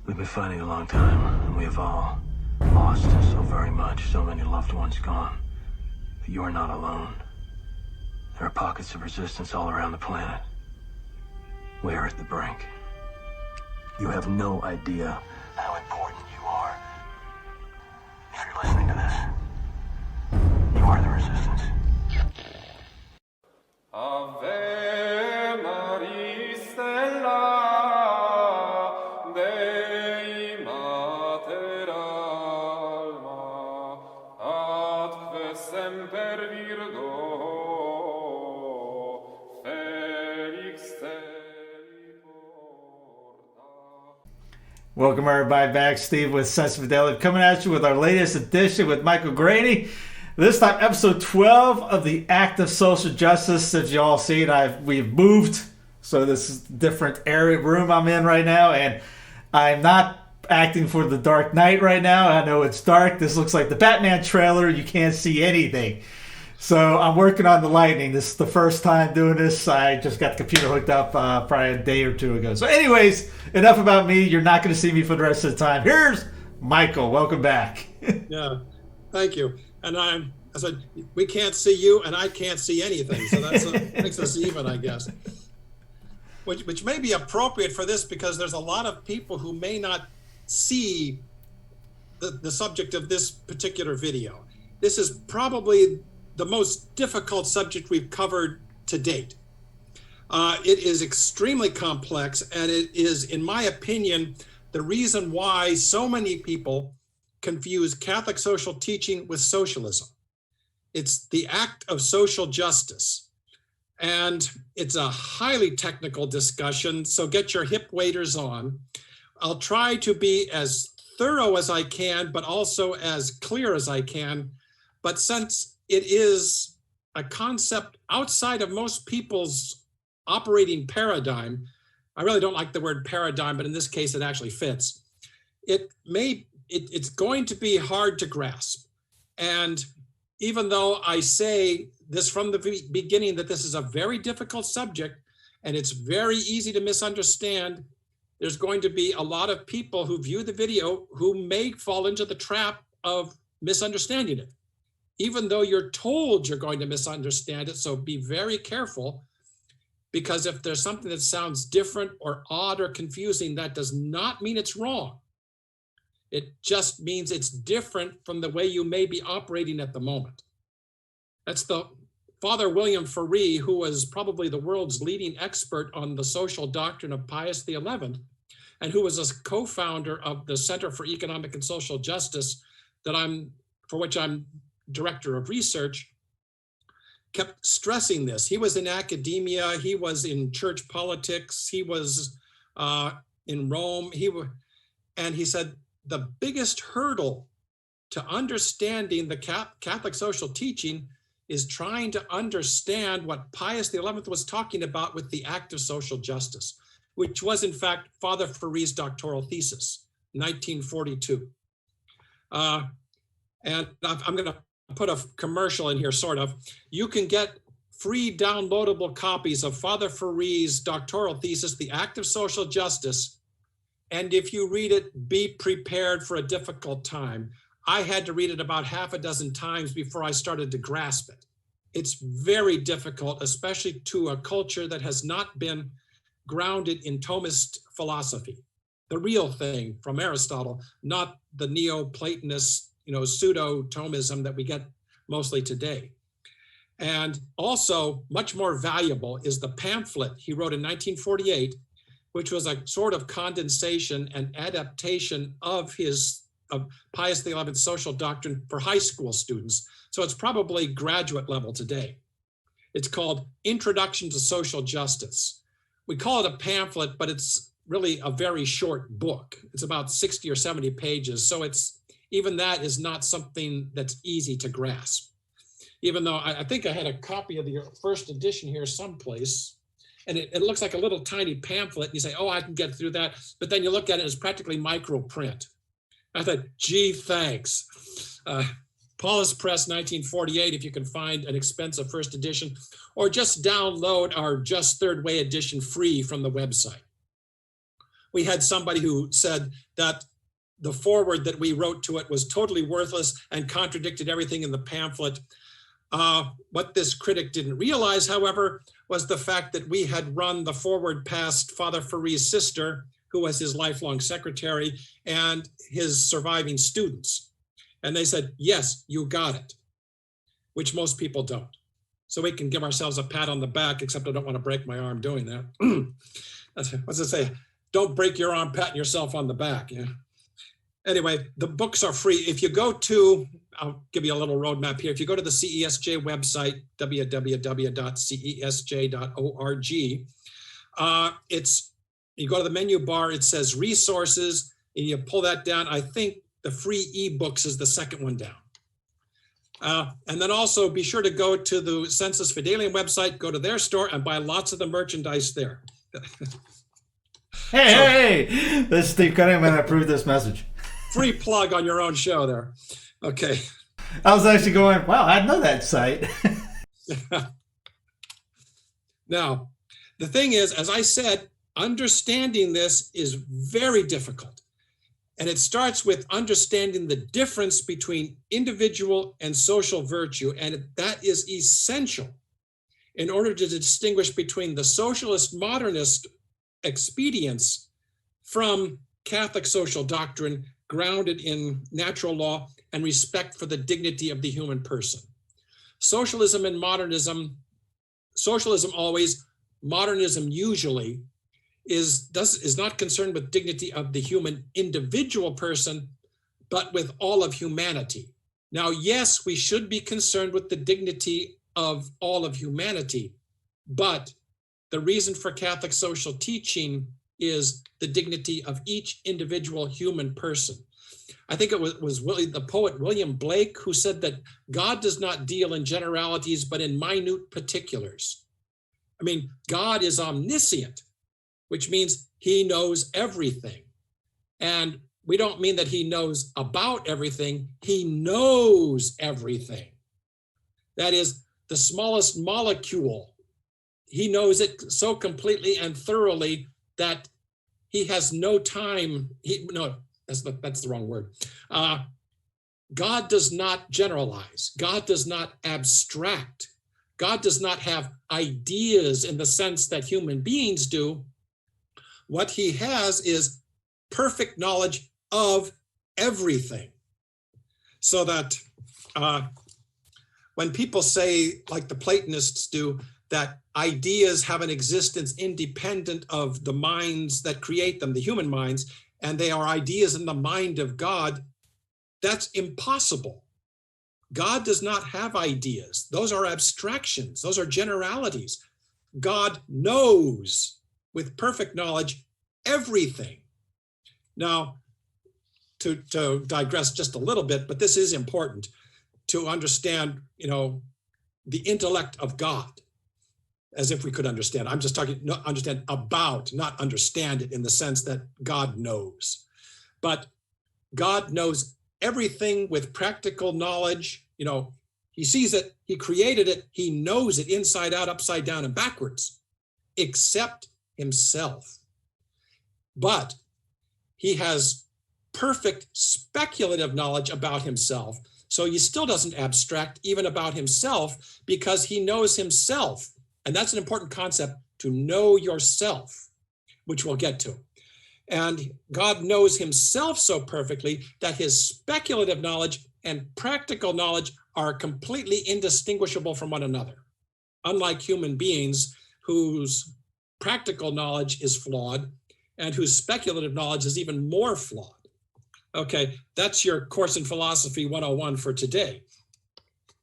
We've been fighting a long time, and we have all lost so very much, so many loved ones gone. But you are not alone. There are pockets of resistance all around the planet. We are at the brink. You have no idea how important you are. If you're listening to this, you are the resistance. Ave Maria Stella, Dei Mater Alma, atque semper Virgo, Felix te porta. Welcome everybody back. Steve with Sense Fidelity coming at you with our latest edition with Michael Greaney. This time, episode 12 of the Act of Social Justice. As you all see, we've moved, so this is a different room I'm in right now, and I'm not acting for the Dark Knight right now. I know it's dark. This looks like the Batman trailer. You can't see anything. So I'm working on the lighting. This is the first time doing this. I just got the computer hooked up probably a day or two ago. So anyways, enough about me. You're not going to see me for the rest of the time. Here's Michael. Welcome back. Yeah, thank you. And I said, we can't see you and I can't see anything. So that makes us even, I guess. Which may be appropriate for this because there's a lot of people who may not see the subject of this particular video. This is probably the most difficult subject we've covered to date. It is extremely complex, and it is, in my opinion, the reason why so many people confuse Catholic social teaching with socialism. It's the act of social justice, and it's a highly technical discussion, so get your hip waders on. I'll try to be as thorough as I can, but also as clear as I can. But since it is a concept outside of most people's operating paradigm, I really don't like the word paradigm, but in this case, it actually fits. It's going to be hard to grasp. And even though I say this from the beginning, that this is a very difficult subject and it's very easy to misunderstand, there's going to be a lot of people who view the video who may fall into the trap of misunderstanding it, even though you're told you're going to misunderstand it. So be very careful, because if there's something that sounds different or odd or confusing, that does not mean it's wrong. It just means it's different from the way you may be operating at the moment. That's the Father William Ferree, who was probably the world's leading expert on the social doctrine of Pius XI, and who was a co-founder of the Center for Economic and Social Justice for which I'm director of research, kept stressing this. He was in academia, he was in church politics, he was in Rome, and he said, the biggest hurdle to understanding the Catholic social teaching is trying to understand what Pius XI was talking about with the act of social justice, which was in fact Father Ferree's doctoral thesis, 1942. And I'm gonna put a commercial in here, sort of. You can get free downloadable copies of Father Ferree's doctoral thesis, The Act of Social Justice. And if you read it, be prepared for a difficult time. I had to read it about half a dozen times before I started to grasp it. It's very difficult, especially to a culture that has not been grounded in Thomist philosophy, the real thing from Aristotle, not the Neoplatonist, pseudo-Thomism that we get mostly today. And also, much more valuable is the pamphlet he wrote in 1948, which was a sort of condensation and adaptation of Pius XI's social doctrine for high school students. So it's probably graduate level today. It's called Introduction to Social Justice. We call it a pamphlet, but it's really a very short book. It's about 60 or 70 pages. So even that is not something that's easy to grasp. Even though I think I had a copy of the first edition here someplace. And it looks like a little tiny pamphlet. And you say, oh, I can get through that. But then you look at it, it's practically micro print. I thought, gee, thanks. Paulus Press, 1948, if you can find an expensive first edition, or just download our Just Third Way edition free from the website. we had somebody who said that the foreword that we wrote to it was totally worthless and contradicted everything in the pamphlet. What this critic didn't realize, however, was the fact that we had run the foreword past Father Farie's sister, who was his lifelong secretary, and his surviving students. And they said, yes, you got it, which most people don't. So we can give ourselves a pat on the back, except I don't want to break my arm doing that. What's it say? Don't break your arm patting yourself on the back. Yeah. Anyway, the books are free. If you go to, I'll give you a little roadmap here. If you go to the CESJ website, www.cesj.org, you go to the menu bar, it says resources, and you pull that down. I think the free ebooks is the second one down. And then also be sure to go to the Census Fidelium website, go to their store and buy lots of the merchandise there. Hey, this is Steve Cunningham, and I approve this message. Free plug on your own show there. Okay. I was actually going, wow, I know that site. Now, the thing is, as I said, understanding this is very difficult. And it starts with understanding the difference between individual and social virtue. And that is essential in order to distinguish between the socialist modernist expedients from Catholic social doctrine grounded in natural law and respect for the dignity of the human person. Socialism and modernism, socialism always, modernism usually, is not concerned with dignity of the human individual person, but with all of humanity. Now, yes, we should be concerned with the dignity of all of humanity, but the reason for Catholic social teaching is the dignity of each individual human person. I think it was the poet William Blake who said that God does not deal in generalities, but in minute particulars. I mean, God is omniscient, which means he knows everything. And we don't mean that he knows about everything, he knows everything. That is, the smallest molecule, he knows it so completely and thoroughly that he has no time. That's the wrong word. God does not generalize. God does not abstract. God does not have ideas in the sense that human beings do. What he has is perfect knowledge of everything. So that when people say, like the Platonists do, that ideas have an existence independent of the minds that create them, the human minds, and they are ideas in the mind of God, that's impossible. God does not have ideas. Those are abstractions. Those are generalities. God knows with perfect knowledge everything. Now, to digress just a little bit, but this is important to understand, the intellect of God, as if we could understand. I'm just talking, understand about, not understand it in the sense that God knows. But God knows everything with practical knowledge. He sees it, he created it, he knows it inside out, upside down, and backwards, except himself. But he has perfect speculative knowledge about himself. So he still doesn't abstract even about himself because he knows himself. And that's an important concept, to know yourself, which we'll get to. And God knows himself so perfectly that his speculative knowledge and practical knowledge are completely indistinguishable from one another. Unlike human beings whose practical knowledge is flawed and whose speculative knowledge is even more flawed. Okay, that's your course in philosophy 101 for today,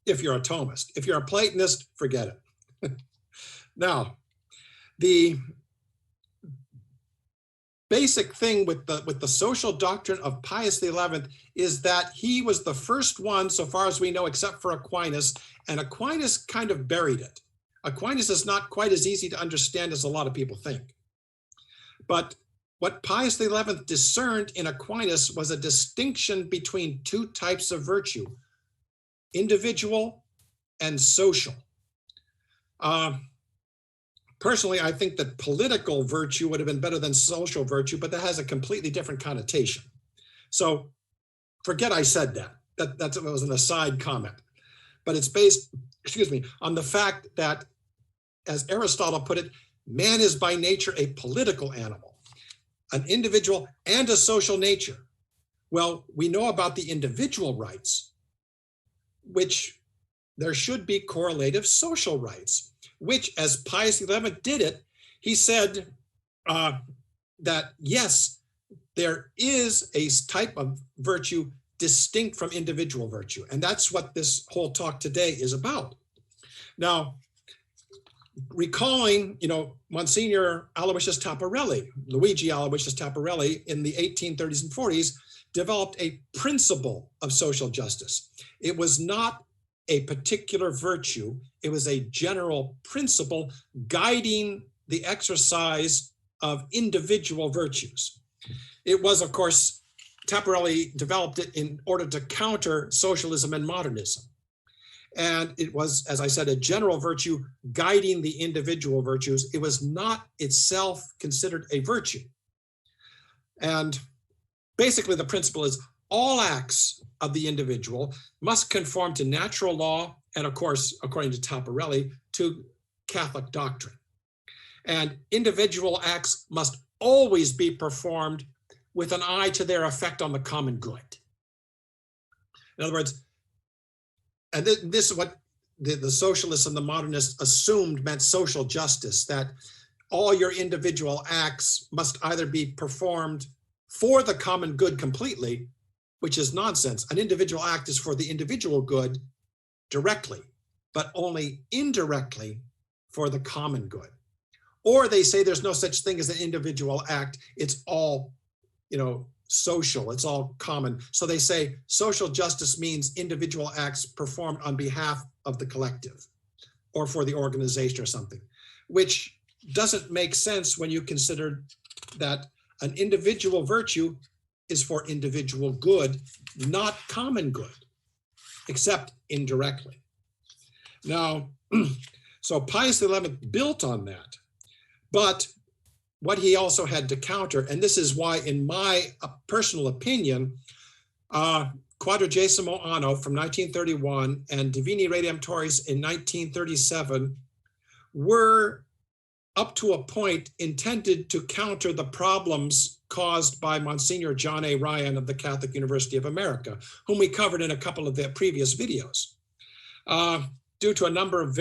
if you're a Thomist. If you're a Platonist, forget it. Now, the basic thing with the social doctrine of Pius XI is that he was the first one, so far as we know, except for Aquinas, and Aquinas kind of buried it. Aquinas is not quite as easy to understand as a lot of people think. But what Pius XI discerned in Aquinas was a distinction between two types of virtue, individual and social. personally, I think that political virtue would have been better than social virtue, but that has a completely different connotation. So forget I said that. That was an aside comment. But it's based, on the fact that, as Aristotle put it, man is by nature a political animal, an individual and a social nature. Well, we know about the individual rights, which there should be correlative social rights, which, as Pius XI did it, he said that, yes, there is a type of virtue distinct from individual virtue. And that's what this whole talk today is about. Now, recalling, Monsignor Aloysius Taparelli, Luigi Aloysius Taparelli, in the 1830s and 40s, developed a principle of social justice. It was not a particular virtue. It was a general principle guiding the exercise of individual virtues. It was, of course, Taparelli developed it in order to counter socialism and modernism. And it was, as I said, a general virtue guiding the individual virtues. It was not itself considered a virtue. And basically the principle is all acts of the individual must conform to natural law and, of course, according to Taparelli, to Catholic doctrine. And individual acts must always be performed with an eye to their effect on the common good. In other words, and this is what the socialists and the modernists assumed meant social justice, that all your individual acts must either be performed for the common good completely, which is nonsense. An individual act is for the individual good directly, but only indirectly for the common good. Or they say there's no such thing as an individual act. It's all, social, it's all common. So they say social justice means individual acts performed on behalf of the collective or for the organization or something, which doesn't make sense when you consider that an individual virtue is for individual good, not common good, except indirectly. Now, so Pius XI built on that, but what he also had to counter, and this is why, in my personal opinion, Quadragesimo Anno from 1931 and Divini Redemptoris in 1937 were, up to a point, intended to counter the problems caused by Monsignor John A. Ryan of the Catholic University of America, whom we covered in a couple of the previous videos. Due to a number of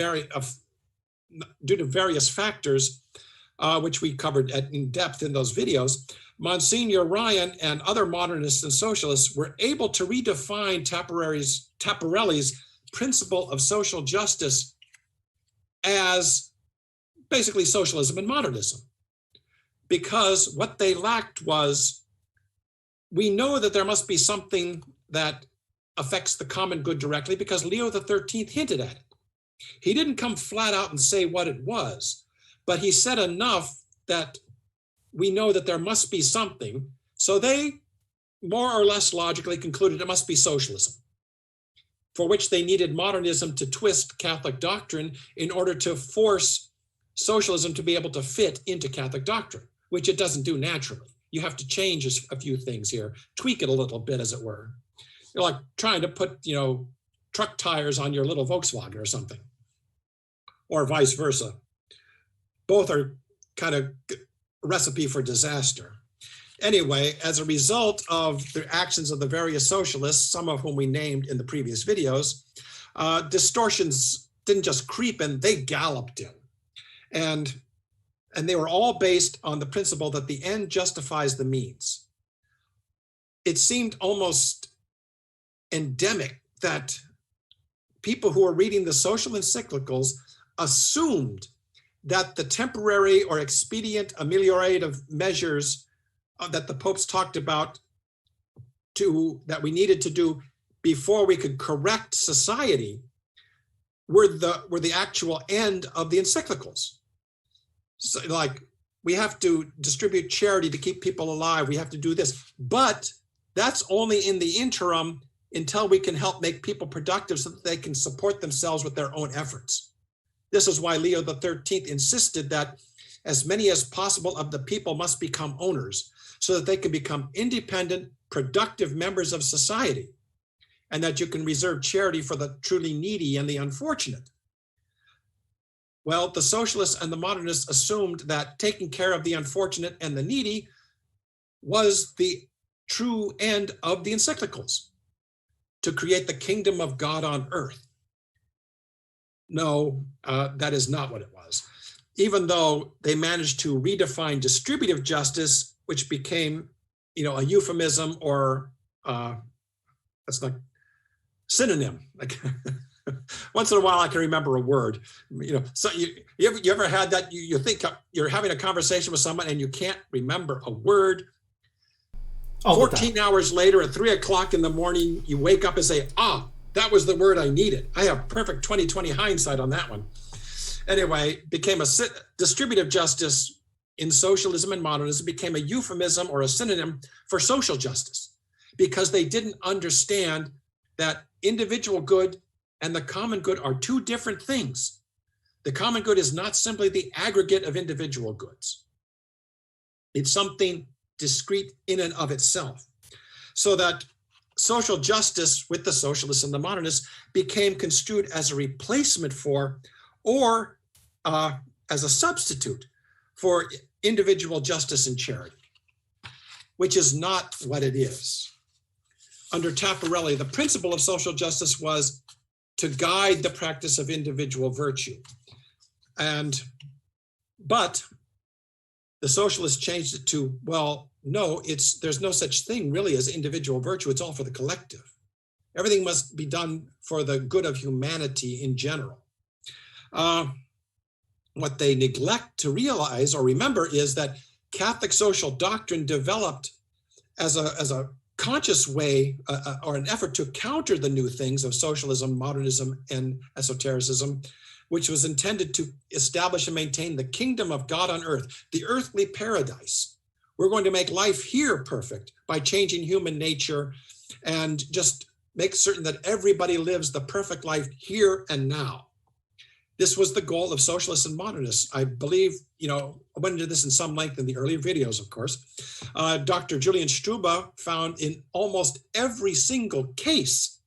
various factors, which we covered in depth in those videos, Monsignor Ryan and other modernists and socialists were able to redefine Taparelli's principle of social justice as basically socialism and modernism. Because what they lacked was, we know that there must be something that affects the common good directly because Leo XIII hinted at it. He didn't come flat out and say what it was, but he said enough that we know that there must be something. So they more or less logically concluded it must be socialism, for which they needed modernism to twist Catholic doctrine in order to force socialism to be able to fit into Catholic doctrine, which it doesn't do naturally. You have to change a few things here, tweak it a little bit, as it were. You're like trying to put, truck tires on your little Volkswagen or something, or vice versa. Both are kind of a recipe for disaster. Anyway, as a result of the actions of the various socialists, some of whom we named in the previous videos, distortions didn't just creep in, they galloped in. And they were all based on the principle that the end justifies the means. It seemed almost endemic that people who were reading the social encyclicals assumed that the temporary or expedient ameliorative measures that the popes talked about that we needed to do before we could correct society were the actual end of the encyclicals. So, like, we have to distribute charity to keep people alive. We have to do this, but that's only in the interim until we can help make people productive so that they can support themselves with their own efforts. This is why Leo the 13th insisted that as many as possible of the people must become owners so that they can become independent, productive members of society, and that you can reserve charity for the truly needy and the unfortunate. Well, the socialists and the modernists assumed that taking care of the unfortunate and the needy was the true end of the encyclicals, to create the kingdom of God on earth. No, that is not what it was. Even though they managed to redefine distributive justice, which became, a euphemism or that's not synonym. Like once in a while, I can remember a word. So you ever had that? You think you're having a conversation with someone and you can't remember a word. 14 hours later, at 3 o'clock in the morning, you wake up and say, that was the word I needed. I have perfect 20/20 hindsight on that one. Anyway, became a distributive justice in socialism and modernism became a euphemism or a synonym for social justice, because they didn't understand that individual good and the common good are two different things. The common good is not simply the aggregate of individual goods. It's something discrete in and of itself. So that social justice with the socialists and the modernists became construed as a replacement for, or as a substitute for, individual justice and charity, which is not what it is. Under Tapparelli, the principle of social justice was to guide the practice of individual virtue. But the socialists changed it to, well, no, there's no such thing really as individual virtue. It's all for the collective. Everything must be done for the good of humanity in general. What they neglect to realize or remember is that Catholic social doctrine developed as a conscious way or an effort to counter the new things of socialism, modernism, and esotericism, which was intended to establish and maintain the kingdom of God on earth, the earthly paradise. We're going to make life here perfect by changing human nature and just make certain that everybody lives the perfect life here and now. This was the goal of socialists and modernists. I believe, I went into this in some length in the earlier videos, of course. Dr. Julian Struba found in almost every single case,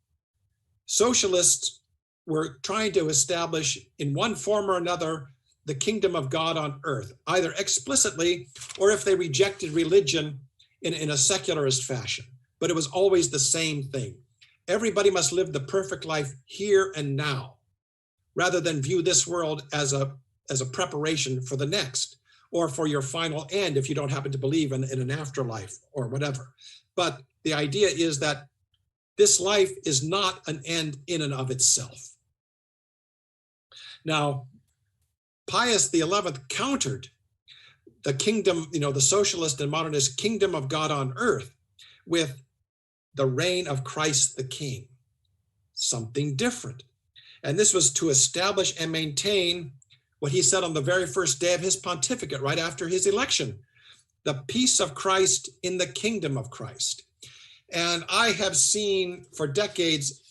socialists were trying to establish in one form or another the kingdom of God on earth, either explicitly or if they rejected religion in a secularist fashion. But it was always the same thing. Everybody must live the perfect life here and now, rather than view this world as a preparation for the next, or for your final end if you don't happen to believe in an afterlife or whatever. But the idea is that this life is not an end in and of itself. Now, Pius XI countered the kingdom, the socialist and modernist kingdom of God on earth with the reign of Christ the King, something different. And this was to establish and maintain what he said on the very first day of his pontificate, right after his election, the peace of Christ in the kingdom of Christ. And I have seen for decades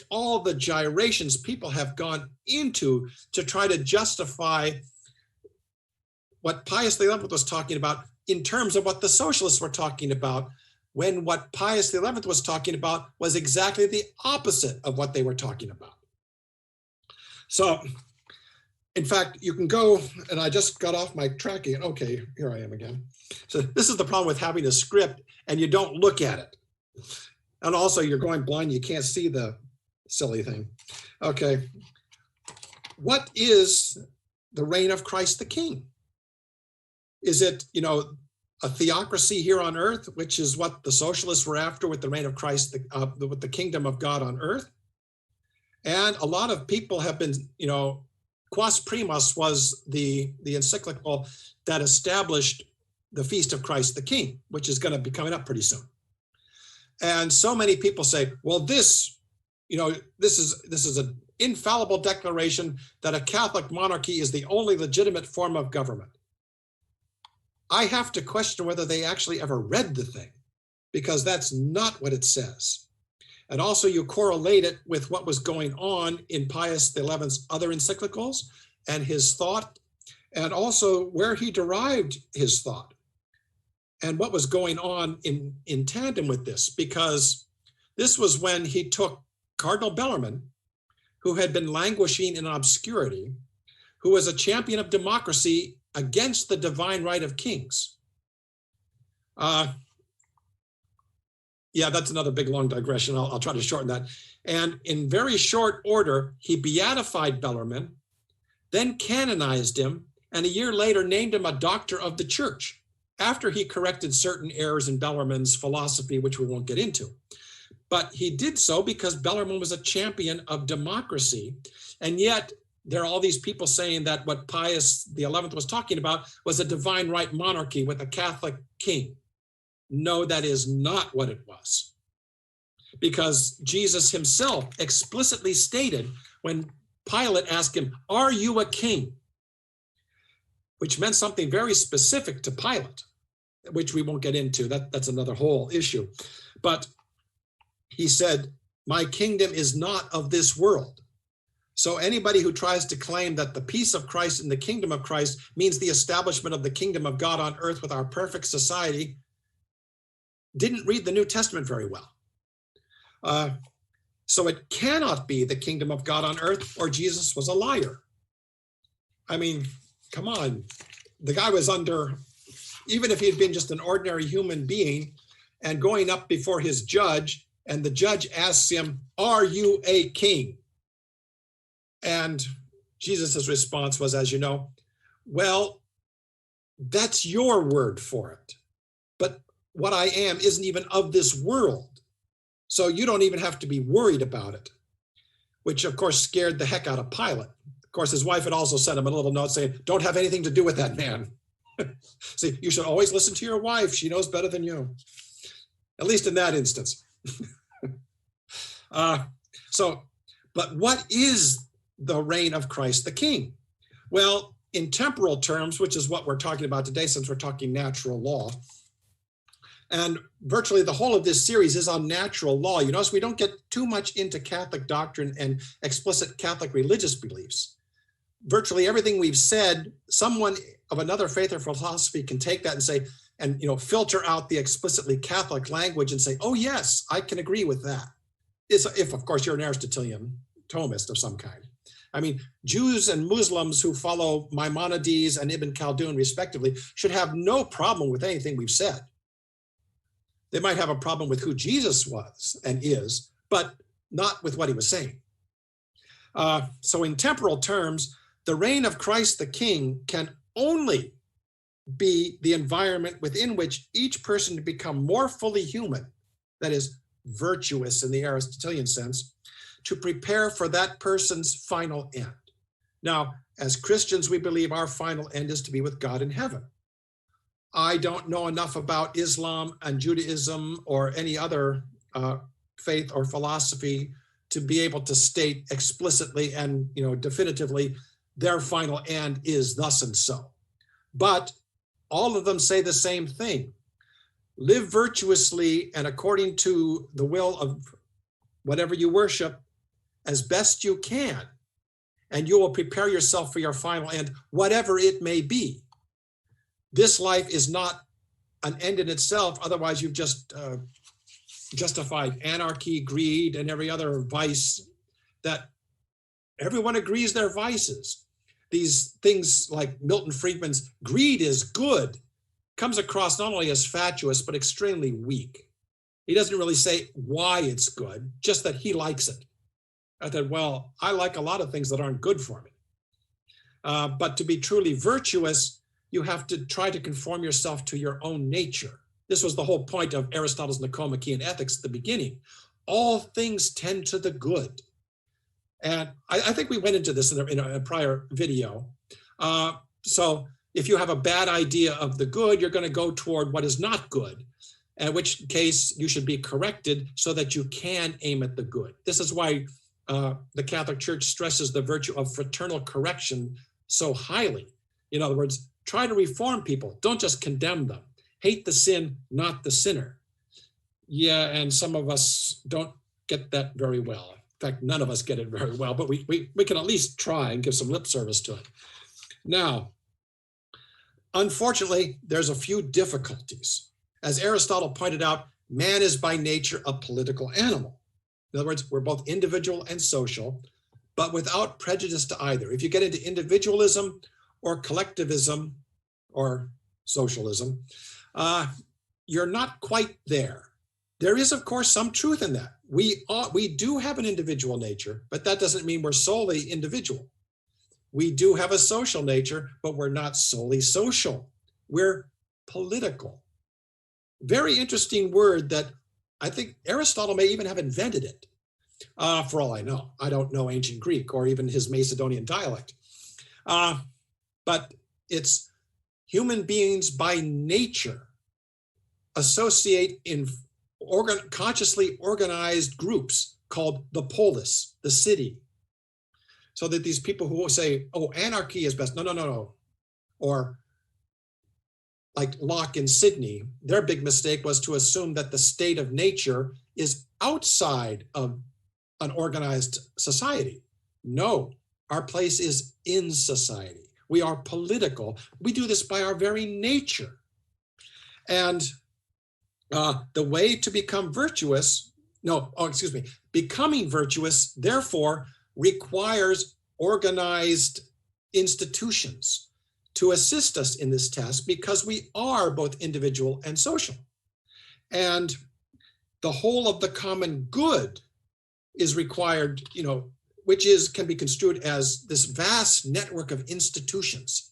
all the gyrations people have gone into to try to justify what Pius XI was talking about in terms of what the socialists were talking about, when what Pius XI was talking about was exactly the opposite of what they were talking about. So, in fact, you can go, and I just got off my track again. Okay, here I am again. So this is the problem with having a script and you don't look at it. And also you're going blind, you can't see the silly thing. Okay, what is the reign of Christ the King? Is it, a theocracy here on earth, which is what the socialists were after with the reign of Christ, with the kingdom of God on earth? And a lot of people have been, Quas Primas was the encyclical that established the Feast of Christ the King, which is going to be coming up pretty soon. And so many people say, well, this is an infallible declaration that a Catholic monarchy is the only legitimate form of government. I have to question whether they actually ever read the thing, because that's not what it says. And also you correlate it with what was going on in Pius XI's other encyclicals, and his thought, and also where he derived his thought and what was going on in tandem with this, because this was when he took Cardinal Bellarmine, who had been languishing in obscurity, who was a champion of democracy against the divine right of kings. Yeah, that's another big long digression. I'll try to shorten that. And in very short order, he beatified Bellarmine, then canonized him, and a year later named him a doctor of the church, after he corrected certain errors in Bellarmine's philosophy, which we won't get into. But he did so because Bellarmine was a champion of democracy. And yet there are all these people saying that what Pius XI was talking about was a divine right monarchy with a Catholic king. No, that is not what it was. Because Jesus himself explicitly stated when Pilate asked him, "Are you a king?" Which meant something very specific to Pilate, which we won't get into. That's another whole issue. But he said, "My kingdom is not of this world." So anybody who tries to claim that the peace of Christ and the kingdom of Christ means the establishment of the kingdom of God on earth with our perfect society didn't read the New Testament very well. So it cannot be the kingdom of God on earth, or Jesus was a liar. I mean, come on. The guy was under, even if he had been just an ordinary human being and going up before his judge, and the judge asks him, "Are you a king?" And Jesus's response was, as you know, "Well, that's your word for it. But what I am isn't even of this world. So you don't even have to be worried about it," which of course scared the heck out of Pilate. Of course, his wife had also sent him a little note saying, "Don't have anything to do with that man." See, you should always listen to your wife. She knows better than you, at least in that instance. But what is the reign of Christ the King? Well, in temporal terms, which is what we're talking about today, since we're talking natural law, and virtually the whole of this series is on natural law. You notice we don't get too much into Catholic doctrine and explicit Catholic religious beliefs. Virtually everything we've said, someone of another faith or philosophy can take that and say, and filter out the explicitly Catholic language and say, "Oh yes, I can agree with that." If of course you're an Aristotelian Thomist of some kind. I mean, Jews and Muslims who follow Maimonides and Ibn Khaldun respectively should have no problem with anything we've said. They might have a problem with who Jesus was and is, but not with what he was saying. So in temporal terms, the reign of Christ the King can only be the environment within which each person to become more fully human, that is, virtuous in the Aristotelian sense, to prepare for that person's final end. Now, as Christians, we believe our final end is to be with God in heaven. I don't know enough about Islam and Judaism or any other faith or philosophy to be able to state explicitly and definitively their final end is thus and so. But all of them say the same thing. Live virtuously and according to the will of whatever you worship as best you can, and you will prepare yourself for your final end, whatever it may be. This life is not an end in itself, otherwise you've just justified anarchy, greed, and every other vice that everyone agrees they're vices. These things like Milton Friedman's "greed is good" comes across not only as fatuous, but extremely weak. He doesn't really say why it's good, just that he likes it. I thought, well, I like a lot of things that aren't good for me. But to be truly virtuous, you have to try to conform yourself to your own nature. This was the whole point of Aristotle's Nicomachean Ethics at the beginning. All things tend to the good. And I think we went into this in a prior video. So if you have a bad idea of the good, you're going to go toward what is not good, in which case you should be corrected so that you can aim at the good. This is why the Catholic Church stresses the virtue of fraternal correction so highly. In other words, try to reform people. Don't just condemn them. Hate the sin, not the sinner. Yeah, and some of us don't get that very well. fact, none of us get it very well, but we can at least try and give some lip service to it. Now, unfortunately, there's a few difficulties. As Aristotle pointed out, man is by nature a political animal. In other words, we're both individual and social, but without prejudice to either. If you get into individualism or collectivism or socialism, you're not quite there. There is, of course, some truth in that. We do have an individual nature, but that doesn't mean we're solely individual. We do have a social nature, but we're not solely social. We're political. Very interesting word that I think Aristotle may even have invented it, for all I know. I don't know ancient Greek or even his Macedonian dialect. But it's human beings by nature associate in consciously organized groups called the polis, the city. So that these people who will say, oh, anarchy is best. No. Or like Locke in Sydney, their big mistake was to assume that the state of nature is outside of an organized society. No, our place is in society. We are political. We do this by our very nature. And the way to become virtuous, becoming virtuous, therefore, requires organized institutions to assist us in this task because we are both individual and social. And the whole of the common good is required, which can be construed as this vast network of institutions.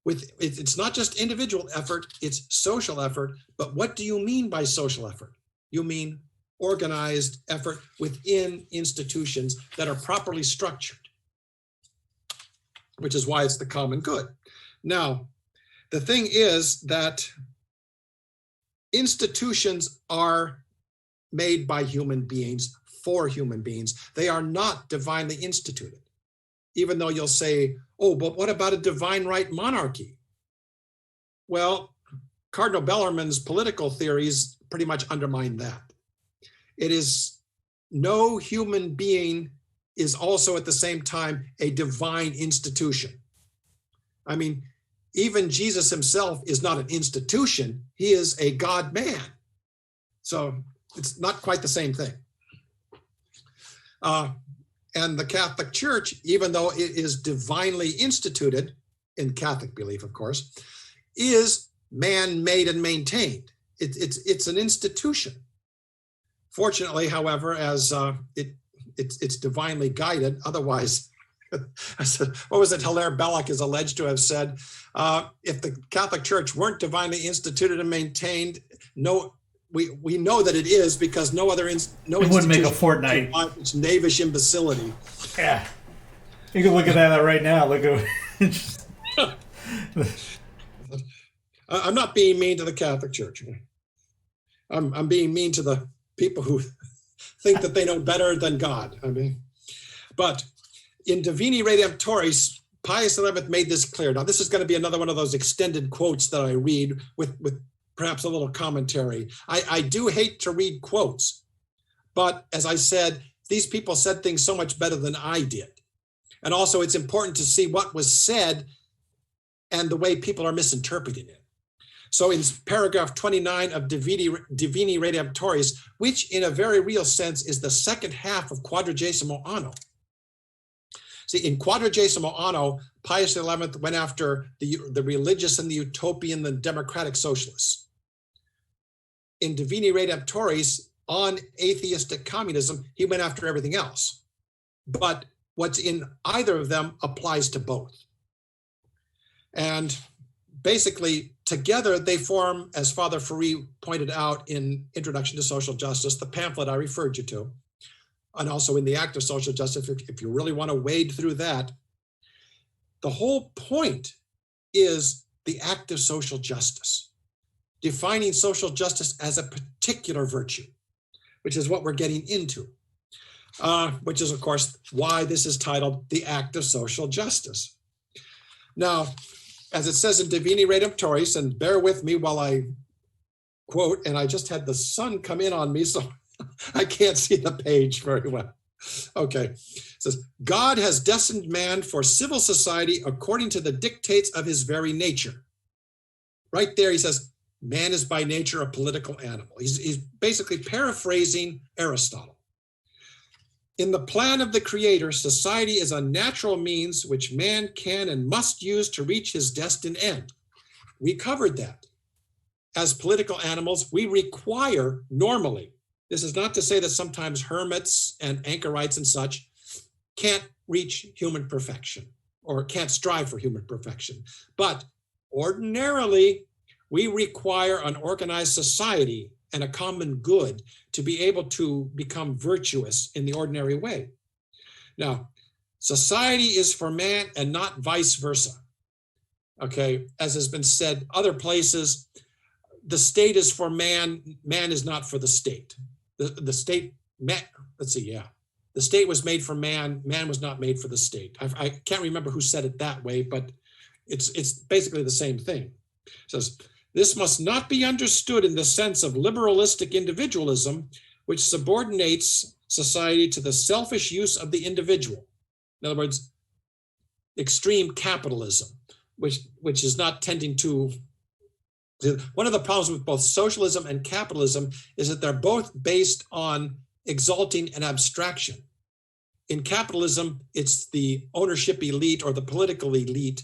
It's not just individual effort, it's social effort. But what do you mean by social effort? You mean organized effort within institutions that are properly structured, which is why it's the common good. Now, the thing is that institutions are made by human beings for human beings. They are not divinely instituted. Even though you'll say, oh, but what about a divine right monarchy? Well, Cardinal Bellarmine's political theories pretty much undermine that. It is no human being is also at the same time a divine institution. I mean, even Jesus himself is not an institution. He is a God man. So it's not quite the same thing. And the Catholic Church, even though it is divinely instituted, in Catholic belief, of course, is man-made and maintained. It's an institution. Fortunately, however, as it's divinely guided. Otherwise, I said, what was it? Hilaire Belloc is alleged to have said, if the Catholic Church weren't divinely instituted and maintained, we know that it is because no it wouldn't make a fortnight. It's knavish imbecility. Yeah, you can look at that right now. Look at. I'm not being mean to the Catholic Church. I'm being mean to the people who think that they know better than God. But in Divini Redemptoris, Pius XI made this clear. Now, this is going to be another one of those extended quotes that I read with perhaps a little commentary. I do hate to read quotes, but as I said, these people said things so much better than I did. And also, it's important to see what was said and the way people are misinterpreting it. So in paragraph 29 of Divini Redemptoris, which in a very real sense is the second half of Quadragesimo Anno. See, in Quadragesimo Anno, Pius XI went after the religious and the utopian, the democratic socialists. In Divini Redemptoris, on atheistic communism, he went after everything else. But what's in either of them applies to both. And basically, together they form, as Father Ferry pointed out in Introduction to Social Justice, the pamphlet I referred you to, and also in the Act of Social Justice, if you really want to wade through that, the whole point is the act of social justice, defining social justice as a particular virtue, which is what we're getting into, which is, of course, why this is titled the Act of Social Justice. Now, as it says in Divini Redemptoris, and bear with me while I quote, and I just had the sun come in on me, so I can't see the page very well. Okay. It says, God has destined man for civil society according to the dictates of his very nature. Right there, he says, man is by nature a political animal. He's basically paraphrasing Aristotle. In the plan of the Creator, society is a natural means which man can and must use to reach his destined end. We covered that. As political animals, we require normally, this is not to say that sometimes hermits and anchorites and such can't reach human perfection or can't strive for human perfection. But ordinarily, we require an organized society and a common good to be able to become virtuous in the ordinary way. Now, society is for man and not vice versa. Okay, as has been said other places, the state is for man, man is not for the state. The state, man, let's see, yeah. The state was made for man, man was not made for the state. I can't remember who said it that way, but it's basically the same thing. It says, this must not be understood in the sense of liberalistic individualism, which subordinates society to the selfish use of the individual. In other words, extreme capitalism, which is not tending to. One of the problems with both socialism and capitalism is that they're both based on exalting an abstraction. In capitalism, it's the ownership elite or the political elite.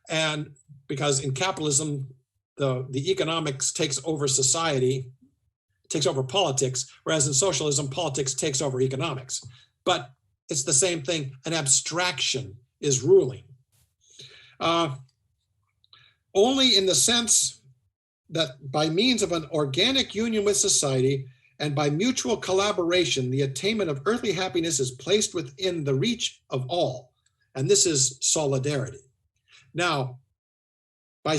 And because in capitalism, the economics takes over society, takes over politics, whereas in socialism, politics takes over economics. But it's the same thing. An abstraction is ruling. Only in the sense that by means of an organic union with society and by mutual collaboration, the attainment of earthly happiness is placed within the reach of all. And this is solidarity. Now, by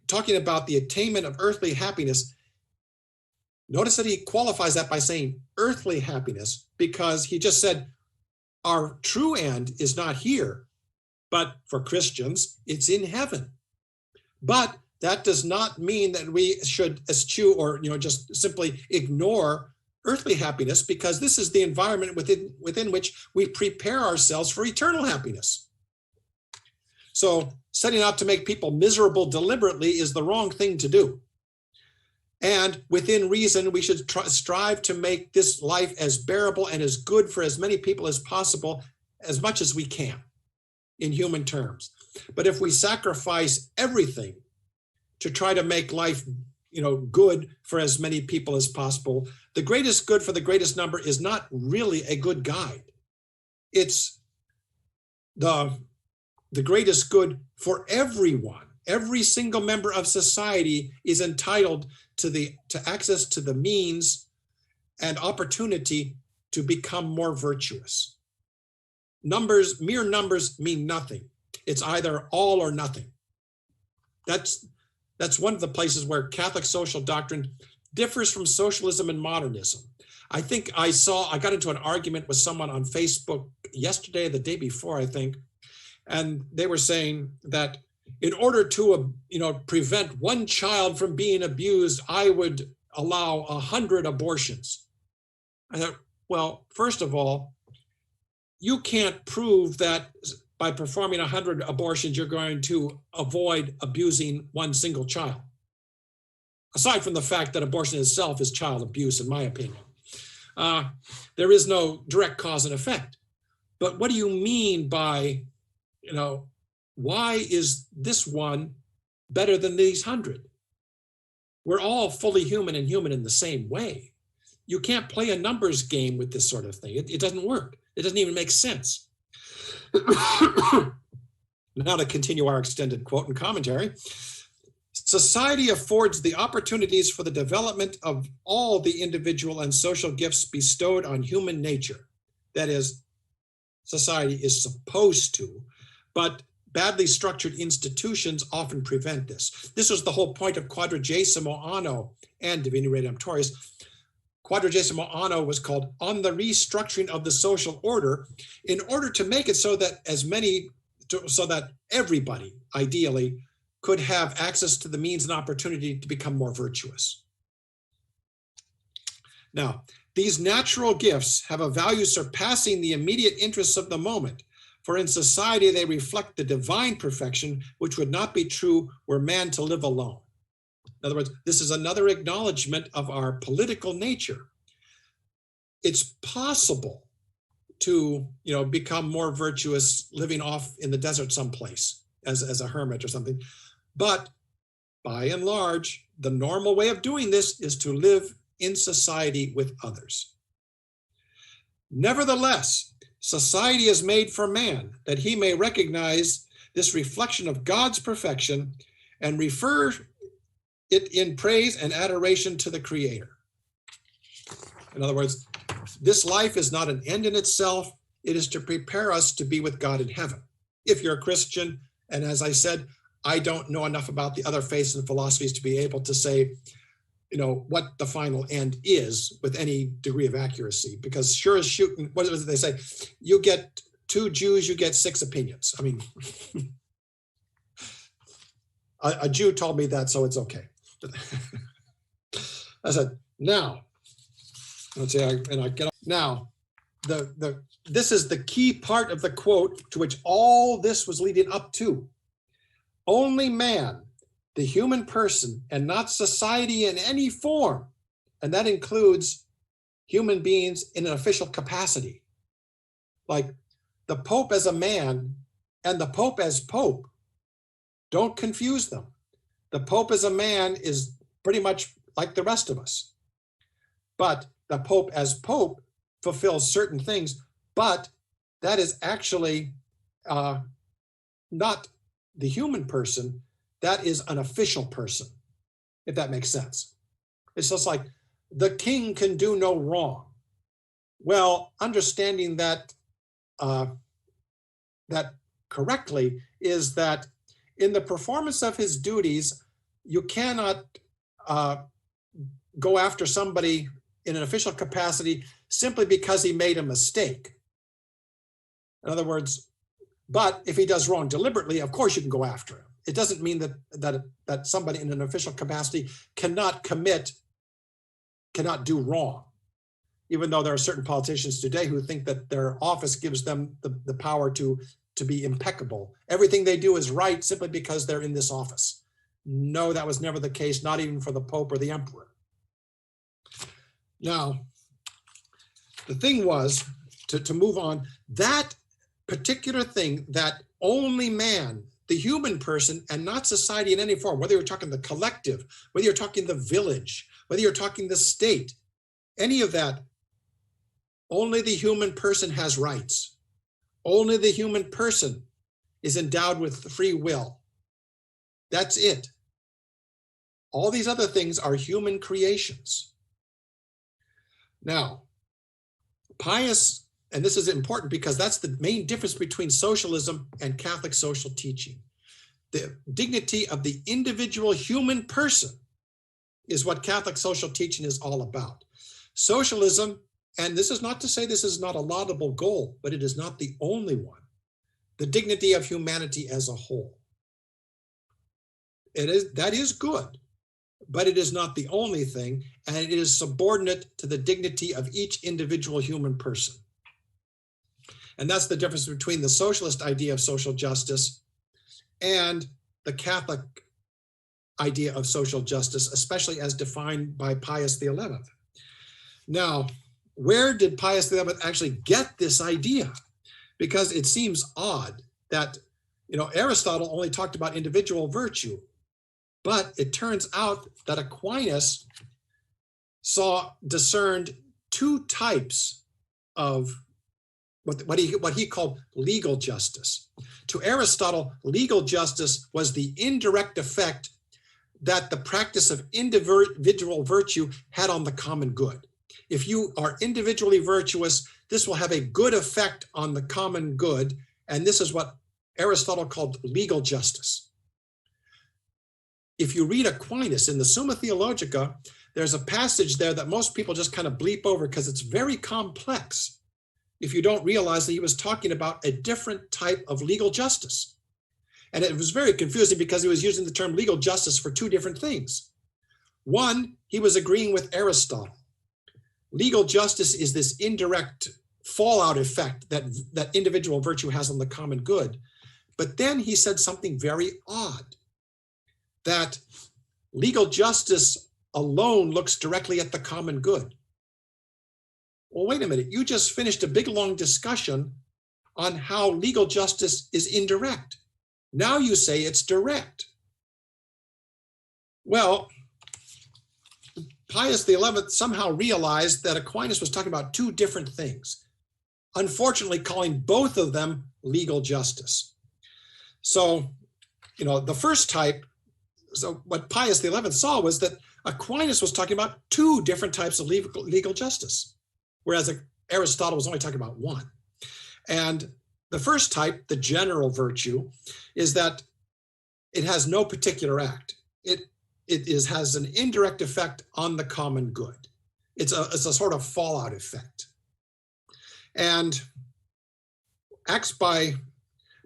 talking about the attainment of earthly happiness, notice that he qualifies that by saying earthly happiness, because he just said our true end is not here, but for Christians, it's in heaven. But that does not mean that we should eschew or just simply ignore earthly happiness, because this is the environment within which we prepare ourselves for eternal happiness. So setting out to make people miserable deliberately is the wrong thing to do. And within reason, we should strive to make this life as bearable and as good for as many people as possible, as much as we can in human terms. But if we sacrifice everything to try to make life, good for as many people as possible, the greatest good for the greatest number is not really a good guide. It's the greatest good for everyone. Every single member of society is entitled to access to the means and opportunity to become more virtuous. Mere numbers mean nothing. It's either all or nothing. That's one of the places where Catholic social doctrine differs from socialism and modernism. I think I got into an argument with someone on Facebook yesterday, the day before, I think, and they were saying that in order to, prevent one child from being abused, I would allow 100 abortions. I thought, well, first of all, you can't prove that by performing 100 abortions, you're going to avoid abusing one single child. Aside from the fact that abortion itself is child abuse, in my opinion. There is no direct cause and effect. But what do you mean by, why is this one better than these 100? We're all fully human and human in the same way. You can't play a numbers game with this sort of thing. It doesn't work. It doesn't even make sense. Now to continue our extended quote and commentary. Society affords the opportunities for the development of all the individual and social gifts bestowed on human nature. That is, society is supposed to, but badly structured institutions often prevent this. This was the whole point of Quadragesimo Anno and Divini Redemptoris. Quadragesimo Anno was called On the Restructuring of the Social Order, in order to make it so that so that everybody, ideally, could have access to the means and opportunity to become more virtuous. Now, these natural gifts have a value surpassing the immediate interests of the moment, for in society they reflect the divine perfection, which would not be true were man to live alone. In other words, this is another acknowledgement of our political nature. It's possible to, become more virtuous living off in the desert someplace as a hermit or something. But by and large, the normal way of doing this is to live in society with others. Nevertheless, society is made for man, that he may recognize this reflection of God's perfection and refer it in praise and adoration to the Creator. In other words, this life is not an end in itself. It is to prepare us to be with God in heaven. If you're a Christian, and as I said, I don't know enough about the other faiths and philosophies to be able to say, what the final end is with any degree of accuracy, because sure as shooting, what is it they say? You get 2 Jews, you get 6 opinions. I mean, a Jew told me that, so it's okay. I said, now, let's see, I get now, this is the key part of the quote to which all this was leading up to. Only man, the human person, and not society in any form, and that includes human beings in an official capacity. Like the Pope as a man and the Pope as Pope, don't confuse them. The Pope as a man is pretty much like the rest of us. But the Pope as Pope fulfills certain things, but that is actually not the human person. That is an official person, if that makes sense. It's just like the king can do no wrong. Well, understanding that that correctly is that in the performance of his duties, you cannot go after somebody in an official capacity simply because he made a mistake. In other words, but if he does wrong deliberately, of course you can go after him. It doesn't mean that somebody in an official capacity cannot do wrong, even though there are certain politicians today who think that their office gives them the power to be impeccable. Everything they do is right simply because they're in this office. No, that was never the case, not even for the Pope or the Emperor. Now, the thing was, to move on, that particular thing, that only man, the human person, and not society in any form, whether you're talking the collective, whether you're talking the village, whether you're talking the state, any of that, only the human person has rights. Only the human person is endowed with free will. That's it. All these other things are human creations. Now, Pius, and this is important because that's the main difference between socialism and Catholic social teaching. The dignity of the individual human person is what Catholic social teaching is all about. Socialism, and this is not to say this is not a laudable goal, but it is not the only one. The dignity of humanity as a whole. That is good, but it is not the only thing, and it is subordinate to the dignity of each individual human person. And that's the difference between the socialist idea of social justice and the Catholic idea of social justice, especially as defined by Pius XI. Now, where did Pius XI actually get this idea? Because it seems odd that, Aristotle only talked about individual virtue, but it turns out that Aquinas discerned 2 types of what he called legal justice. To Aristotle, legal justice was the indirect effect that the practice of individual virtue had on the common good. If you are individually virtuous, this will have a good effect on the common good, and this is what Aristotle called legal justice. If you read Aquinas in the Summa Theologica, there's a passage there that most people just kind of bleep over because it's very complex. If you don't realize that he was talking about a different type of legal justice. And it was very confusing because he was using the term legal justice for 2 different things. One, he was agreeing with Aristotle. legal justice is this indirect fallout effect that individual virtue has on the common good. But then he said something very odd, that legal justice alone looks directly at the common good. Well, wait a minute, you just finished a big long discussion on how legal justice is indirect. Now you say it's direct. Well, Pius XI somehow realized that Aquinas was talking about two different things, unfortunately calling both of them legal justice. So, the first type, so what Pius XI saw was that Aquinas was talking about two different types of legal justice, whereas Aristotle was only talking about one. And the first type, the general virtue, is that it has no particular act. It has an indirect effect on the common good. It's a sort of fallout effect. And acts by,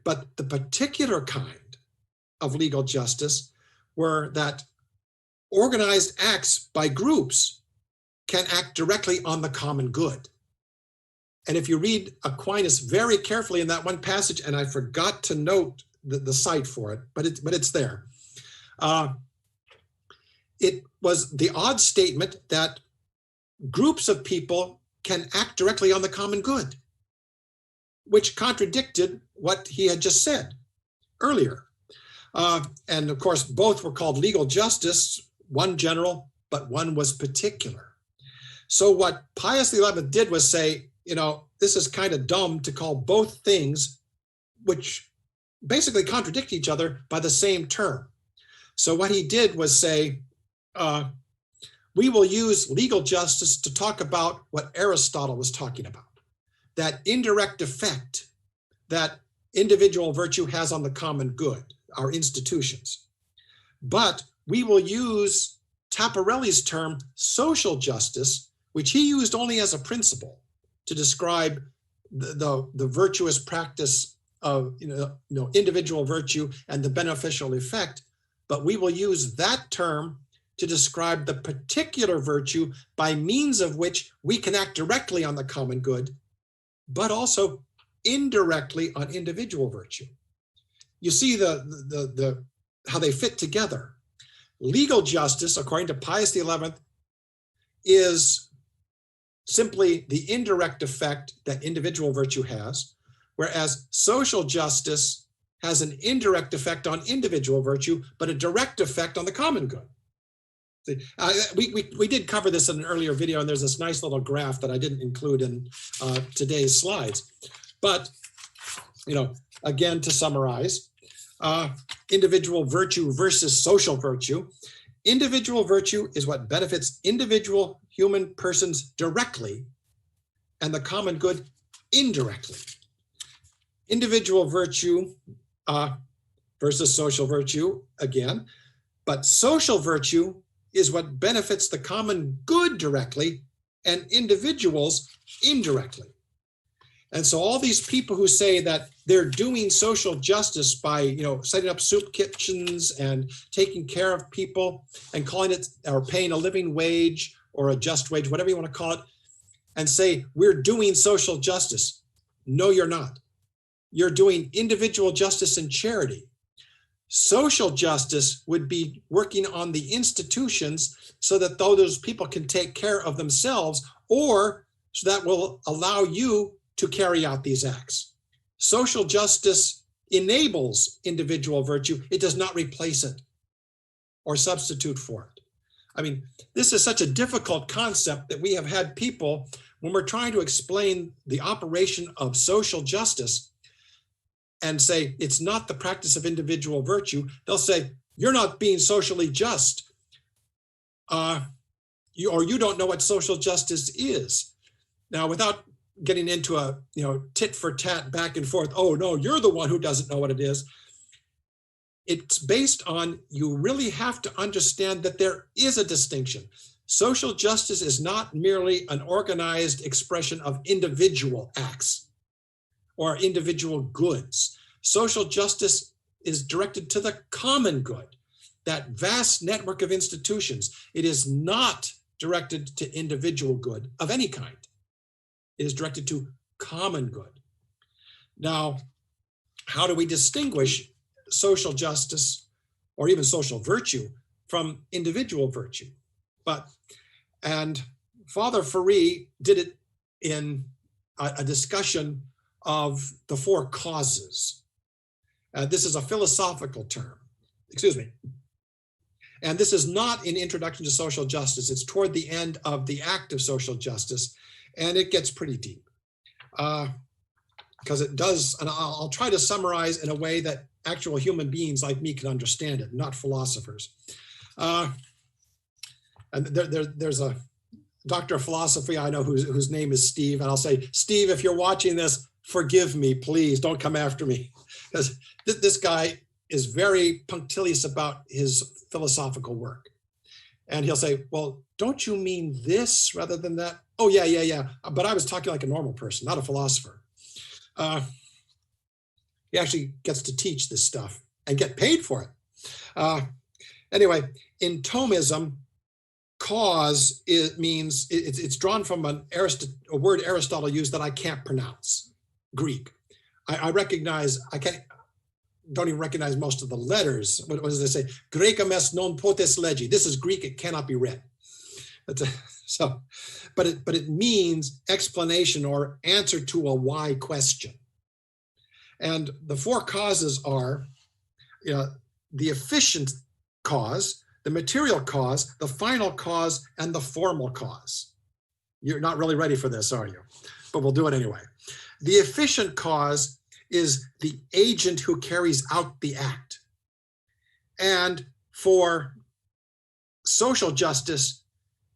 but the particular kind of legal justice were that organized acts by groups can act directly on the common good. And if you read Aquinas very carefully in that one passage, and I forgot to note the site for it, but it's there. It was the odd statement that groups of people can act directly on the common good, which contradicted what he had just said earlier. And of course, both were called legal justice, one general, but one was particular. So what Pius XI did was say, this is kind of dumb to call both things, which basically contradict each other, by the same term. So what he did was say, we will use legal justice to talk about what Aristotle was talking about, that indirect effect that individual virtue has on the common good, our institutions. But we will use Taparelli's term social justice, which he used only as a principle to describe the virtuous practice of individual virtue and the beneficial effect. But we will use that term to describe the particular virtue by means of which we can act directly on the common good, but also indirectly on individual virtue. You see how they fit together. Legal justice, according to Pius XI, is simply the indirect effect that individual virtue has, whereas social justice has an indirect effect on individual virtue, but a direct effect on the common good. We did cover this in an earlier video, and there's this nice little graph that I didn't include in today's slides. But, again, to summarize, individual virtue versus social virtue. Individual virtue is what benefits individual human persons directly, and the common good indirectly. Individual virtue versus social virtue, again, but social virtue is what benefits the common good directly and individuals indirectly. And so all these people who say that they're doing social justice by, setting up soup kitchens and taking care of people and calling it, or paying a living wage or a just wage, whatever you want to call it, and say, we're doing social justice. No, you're not. You're doing individual justice and charity. Social justice would be working on the institutions so that those people can take care of themselves, or so that will allow you to carry out these acts. Social justice enables individual virtue. It does not replace it or substitute for it. I mean, this is such a difficult concept that we have had people, when we're trying to explain the operation of social justice and say it's not the practice of individual virtue, they'll say, you're not being socially just. Or you don't know what social justice is. Now, without getting into a tit for tat back and forth, oh no, you're the one who doesn't know what it is. It's based on, you really have to understand that there is a distinction. Social justice is not merely an organized expression of individual acts or individual goods. Social justice is directed to the common good, that vast network of institutions. It is not directed to individual good of any kind. It is directed to common good. Now, how do we distinguish social justice or even social virtue from individual virtue? And Father Ferry did it in a discussion of the four causes. This is a philosophical term, excuse me. And this is not in Introduction to Social Justice. It's toward the end of the Act of Social Justice, and it gets pretty deep. Because it does, and I'll try to summarize in a way that actual human beings like me can understand it, not philosophers. And there's a doctor of philosophy I know whose name is Steve, and I'll say, Steve, if you're watching this, forgive me, please, don't come after me. Because this guy is very punctilious about his philosophical work. And he'll say, well, don't you mean this rather than that? Oh, yeah. But I was talking like a normal person, not a philosopher. He actually gets to teach this stuff and get paid for it. Anyway, in Thomism, cause means it's drawn from a word Aristotle used that I can't pronounce, Greek. I recognize, don't even recognize most of the letters. What does it say? Grecum est non potes legi. This is Greek, it cannot be read. But it means explanation or answer to a why question. And the four causes are the efficient cause, the material cause, the final cause, and the formal cause. You're not really ready for this, are you? But we'll do it anyway. The efficient cause is the agent who carries out the act. And for social justice,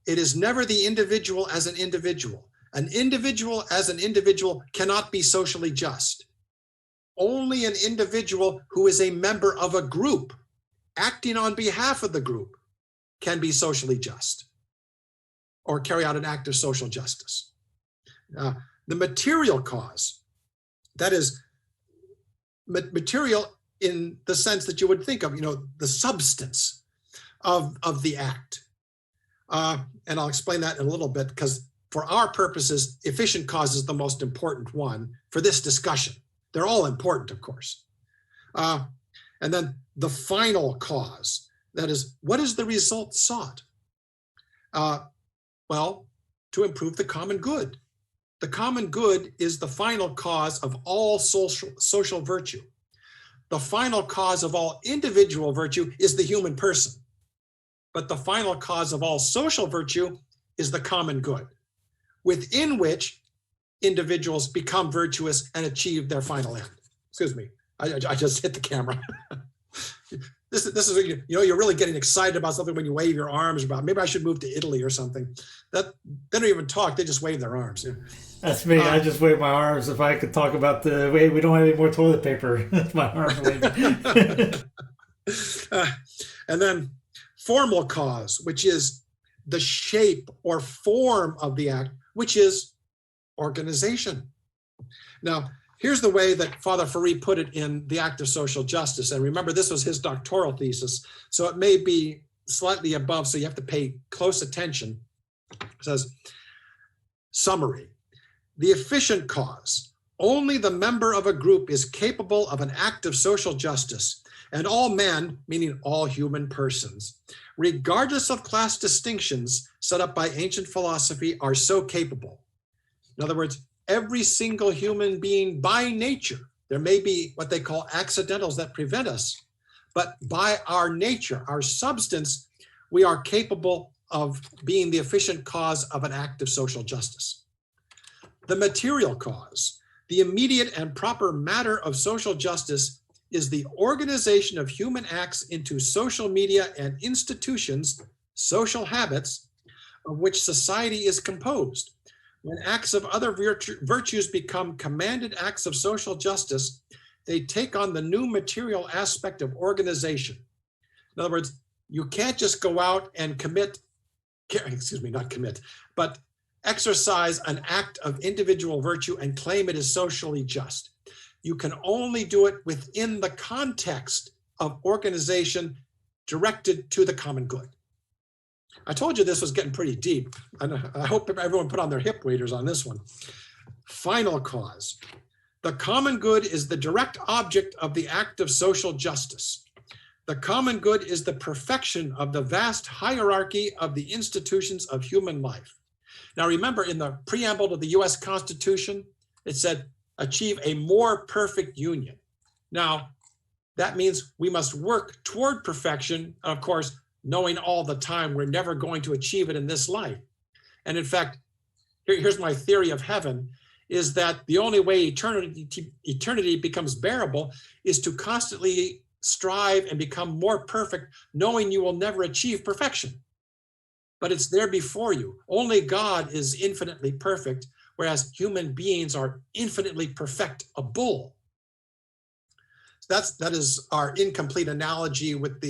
it is never the individual as an individual. An individual as an individual cannot be socially just. Only an individual who is a member of a group acting on behalf of the group can be socially just or carry out an act of social justice. The material cause, that is material in the sense that you would think of, the substance of the act. And I'll explain that in a little bit, because for our purposes, efficient cause is the most important one for this discussion. They're all important, of course. And then the final cause, that is, what is the result sought? Well, to improve the common good. The common good is the final cause of all social virtue. The final cause of all individual virtue is the human person. But the final cause of all social virtue is the common good, within which individuals become virtuous and achieve their final end. Excuse me, I just hit the camera. This is you're really getting excited about something when you wave your arms about. Maybe I should move to Italy or something. They don't even talk; they just wave their arms. That's me. I just wave my arms. If I could talk about the way we don't have any more toilet paper, that's my arms waving. And then formal cause, which is the shape or form of the act, which is organization. Now, here's the way that Father Ferry put it in the Act of Social Justice. And remember, this was his doctoral thesis, so it may be slightly above, so you have to pay close attention. It says, summary, the efficient cause, only the member of a group is capable of an act of social justice, and all men, meaning all human persons, regardless of class distinctions set up by ancient philosophy, are so capable. In other words, every single human being by nature, there may be what they call accidentals that prevent us, but by our nature, our substance, we are capable of being the efficient cause of an act of social justice. The material cause, the immediate and proper matter of social justice, is the organization of human acts into social media and institutions, social habits, of which society is composed. When acts of other virtues become commanded acts of social justice, they take on the new material aspect of organization. In other words, you can't just go out and but exercise an act of individual virtue and claim it is socially just. You can only do it within the context of organization directed to the common good. I told you this was getting pretty deep. I hope everyone put on their hip waders on this one. Final cause. The common good is the direct object of the act of social justice. The common good is the perfection of the vast hierarchy of the institutions of human life. Now remember, in the preamble to the US Constitution, it said, achieve a more perfect union. Now, that means we must work toward perfection, of course, knowing all the time we're never going to achieve it in this life. And in fact, here's my theory of heaven, is that the only way eternity becomes bearable is to constantly strive and become more perfect, knowing you will never achieve perfection. But it's there before you. Only God is infinitely perfect, whereas human beings are infinitely perfectible. That is our incomplete analogy with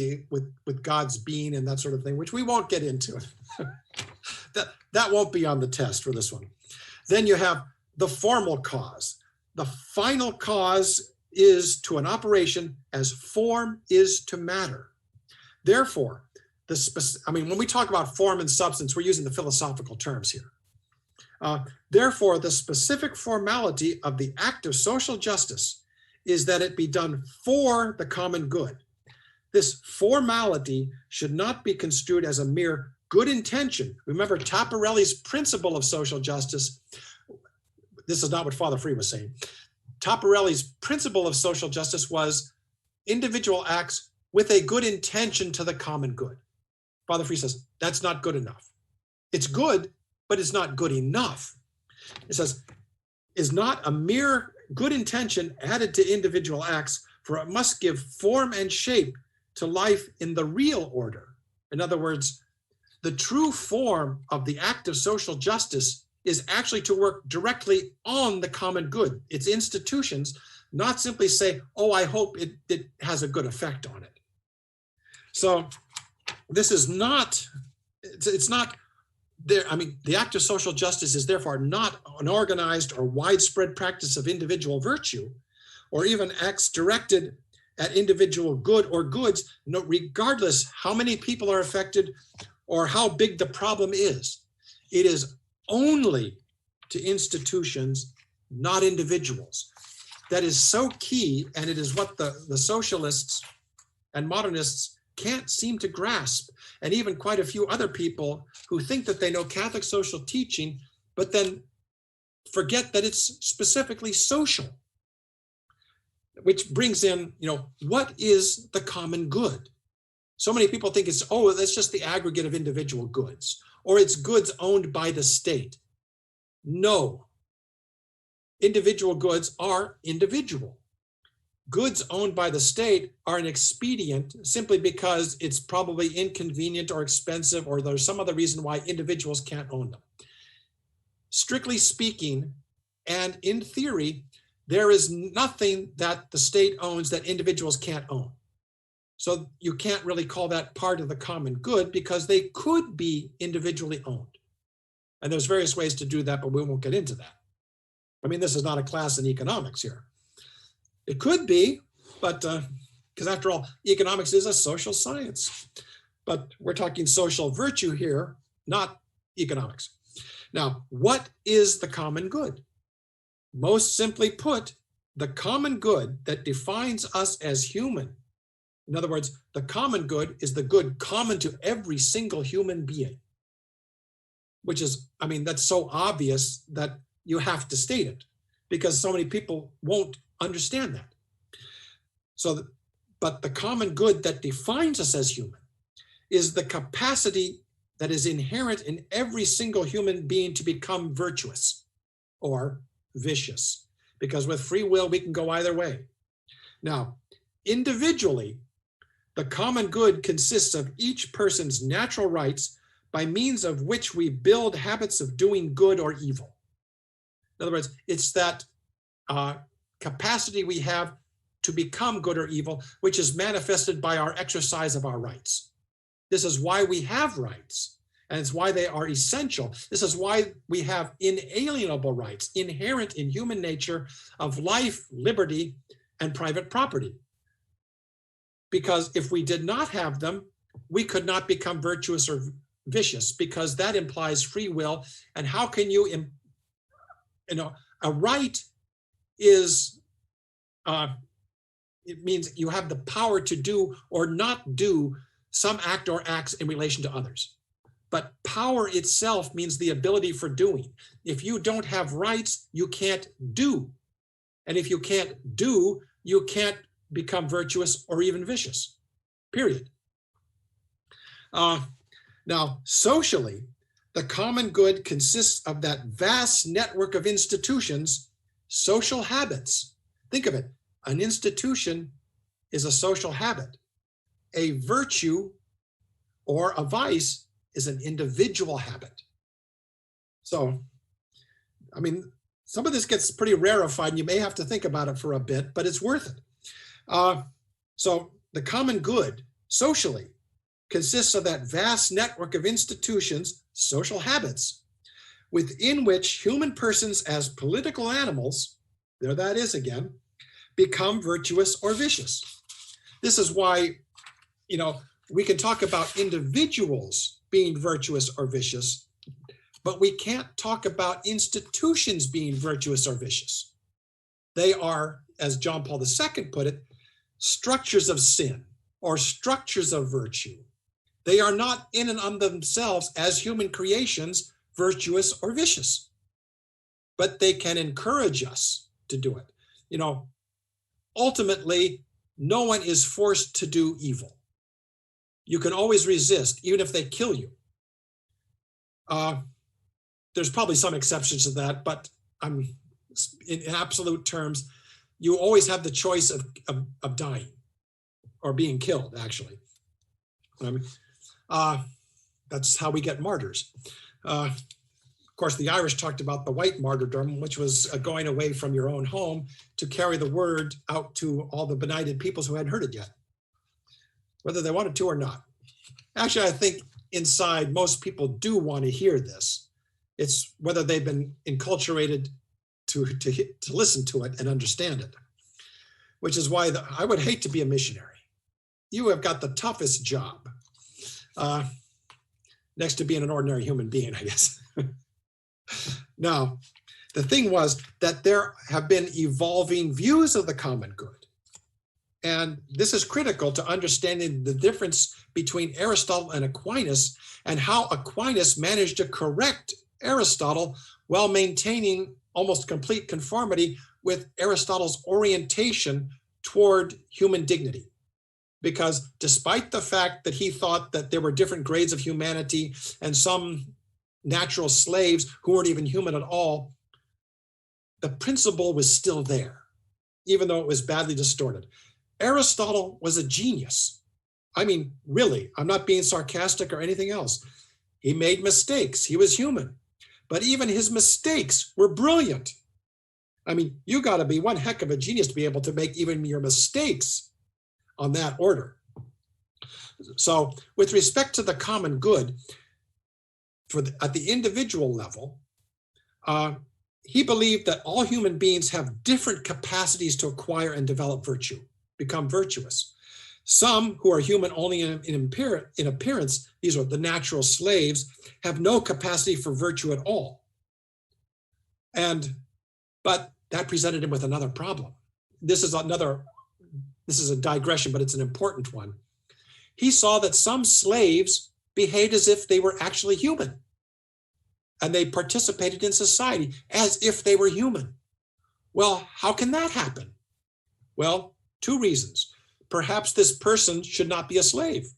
God's being and that sort of thing, which we won't get into. that won't be on the test for this one. Then you have the formal cause. The final cause is to an operation as form is to matter. Therefore, when we talk about form and substance, we're using the philosophical terms here. Therefore, the specific formality of the act of social justice is that it be done for the common good. This formality should not be construed as a mere good intention. Remember Taparelli's principle of social justice. This is not what Father Free was saying. Taparelli's principle of social justice was individual acts with a good intention to the common good. Father Free says, that's not good enough. It's good, but it's not good enough. It says, is not a mere good intention added to individual acts, for it must give form and shape to life in the real order. In other words, the true form of the act of social justice is actually to work directly on the common good, its institutions, not simply say, oh, I hope it has a good effect on it. So this is not, it's not there. I mean, the act of social justice is therefore not an organized or widespread practice of individual virtue, or even acts directed at individual good or goods, regardless how many people are affected or how big the problem is. It is only to institutions, not individuals. That is so key, and it is what the socialists and modernists can't seem to grasp, and even quite a few other people who think that they know Catholic social teaching, but then forget that it's specifically social. Which brings in, what is the common good? So many people think it's, oh, that's just the aggregate of individual goods, or it's goods owned by the state. No. Individual goods are individual. Goods owned by the state are an expedient simply because it's probably inconvenient or expensive, or there's some other reason why individuals can't own them. Strictly speaking, and in theory, there is nothing that the state owns that individuals can't own. So you can't really call that part of the common good because they could be individually owned. And there's various ways to do that, but we won't get into that. I mean, this is not a class in economics here. It could be, but because after all, economics is a social science. But we're talking social virtue here, not economics. Now, what is the common good? Most simply put, the common good that defines us as human. In other words, the common good is the good common to every single human being. Which is, I mean, that's so obvious that you have to state it because so many people won't understand that. So, but the common good that defines us as human is the capacity that is inherent in every single human being to become virtuous or vicious, because with free will, we can go either way. Now, individually, the common good consists of each person's natural rights by means of which we build habits of doing good or evil. In other words, it's that capacity we have to become good or evil, which is manifested by our exercise of our rights. This is why we have rights, and it's why they are essential. This is why we have inalienable rights inherent in human nature of life, liberty, and private property. Because if we did not have them, we could not become virtuous vicious, because that implies free will. And how can you, a right is, it means you have the power to do or not do some act or acts in relation to others. But power itself means the ability for doing. If you don't have rights, you can't do. And if you can't do, you can't become virtuous or even vicious, period. Now, socially, the common good consists of that vast network of institutions, social habits. Think of it. An institution is a social habit. A virtue or a vice is an individual habit. So, I mean, some of this gets pretty rarefied and you may have to think about it for a bit, but it's worth it. So the common good socially consists of that vast network of institutions, social habits, within which human persons as political animals, there that is again, become virtuous or vicious. This is why, we can talk about individuals being virtuous or vicious, but we can't talk about institutions being virtuous or vicious. They are, as John Paul II put it, structures of sin or structures of virtue. They are not in and of themselves as human creations virtuous or vicious, but they can encourage us to do it. Ultimately, no one is forced to do evil. You can always resist, even if they kill you. There's probably some exceptions to that, but in absolute terms, you always have the choice of dying or being killed, actually. That's how we get martyrs. Of course, the Irish talked about the white martyrdom, which was going away from your own home to carry the word out to all the benighted peoples who hadn't heard it yet, whether they wanted to or not. Actually, I think inside most people do want to hear this. It's whether they've been enculturated to listen to it and understand it, which is why I would hate to be a missionary. You have got the toughest job, next to being an ordinary human being, I guess. Now, the thing was that there have been evolving views of the common good. And this is critical to understanding the difference between Aristotle and Aquinas and how Aquinas managed to correct Aristotle while maintaining almost complete conformity with Aristotle's orientation toward human dignity. Because despite the fact that he thought that there were different grades of humanity and some natural slaves who weren't even human at all, the principle was still there, even though it was badly distorted. Aristotle was a genius. I mean, really, I'm not being sarcastic or anything else. He made mistakes. He was human. But even his mistakes were brilliant. I mean, you got to be one heck of a genius to be able to make even your mistakes on that order. So with respect to the common good, at the individual level, he believed that all human beings have different capacities to acquire and develop virtue, become virtuous. Some who are human only in appearance, these are the natural slaves, have no capacity for virtue at all. But that presented him with another problem. This is a digression, but it's an important one. He saw that some slaves behaved as if they were actually human. And they participated in society as if they were human. Well, how can that happen? Well, two reasons. Perhaps this person should not be a slave.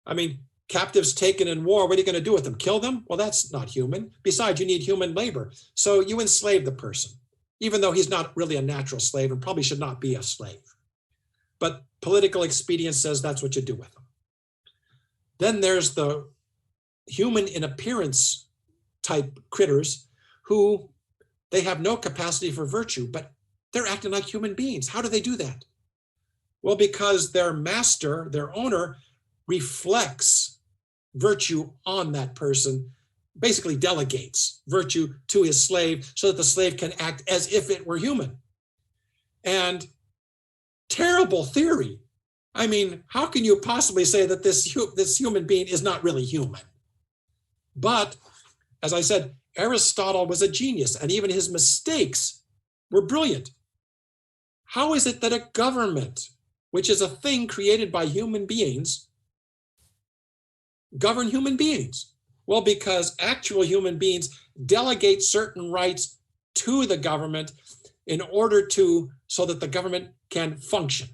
I mean, captives taken in war, what are you going to do with them? Kill them? Well, that's not human. Besides, you need human labor. So you enslave the person, even though he's not really a natural slave and probably should not be a slave. But political expedience says that's what you do with them. Then there's the human in appearance type critters who they have no capacity for virtue, but they're acting like human beings. How do they do that? Well, because their master, their owner, reflects virtue on that person, basically delegates virtue to his slave so that the slave can act as if it were human. And terrible theory. I mean, how can you possibly say that this human being is not really human? But as I said, Aristotle was a genius, and even his mistakes were brilliant. How is it that a government, which is a thing created by human beings, govern human beings? Well, because actual human beings delegate certain rights to the government in order so that the government can function.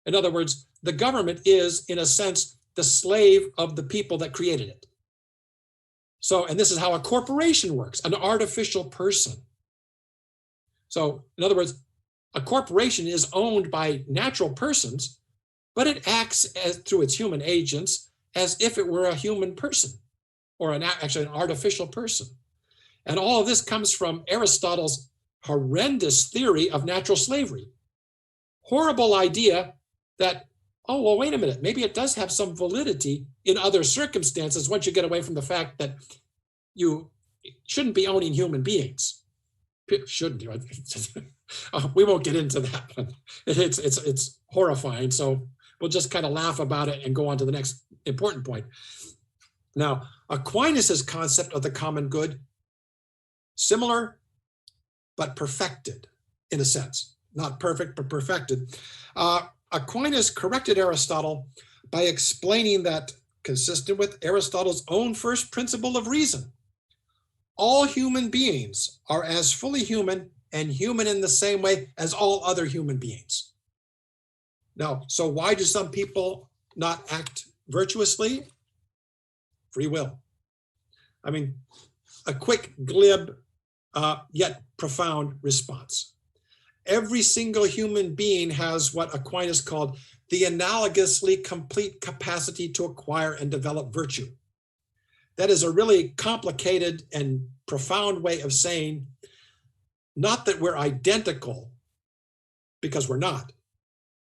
In other words, the government is, in a sense, the slave of the people that created it. So, and this is how a corporation works, an artificial person. So, in other words, a corporation is owned by natural persons, but it acts through its human agents as if it were a human person, or actually an artificial person. And all of this comes from Aristotle's horrendous theory of natural slavery. Horrible idea that, oh, well, wait a minute, maybe it does have some validity in other circumstances once you get away from the fact that you shouldn't be owning human beings. Shouldn't you? We won't get into that, but it's horrifying. So we'll just kind of laugh about it and go on to the next important point. Now, Aquinas' concept of the common good, similar but perfected in a sense. Not perfect, but perfected. Aquinas corrected Aristotle by explaining that, consistent with Aristotle's own first principle of reason, all human beings are as fully human and human in the same way as all other human beings. Now, so why do some people not act virtuously? Free will. I mean, a quick, glib, yet profound response. Every single human being has what Aquinas called the analogously complete capacity to acquire and develop virtue. That is a really complicated and profound way of saying, not that we're identical, because we're not,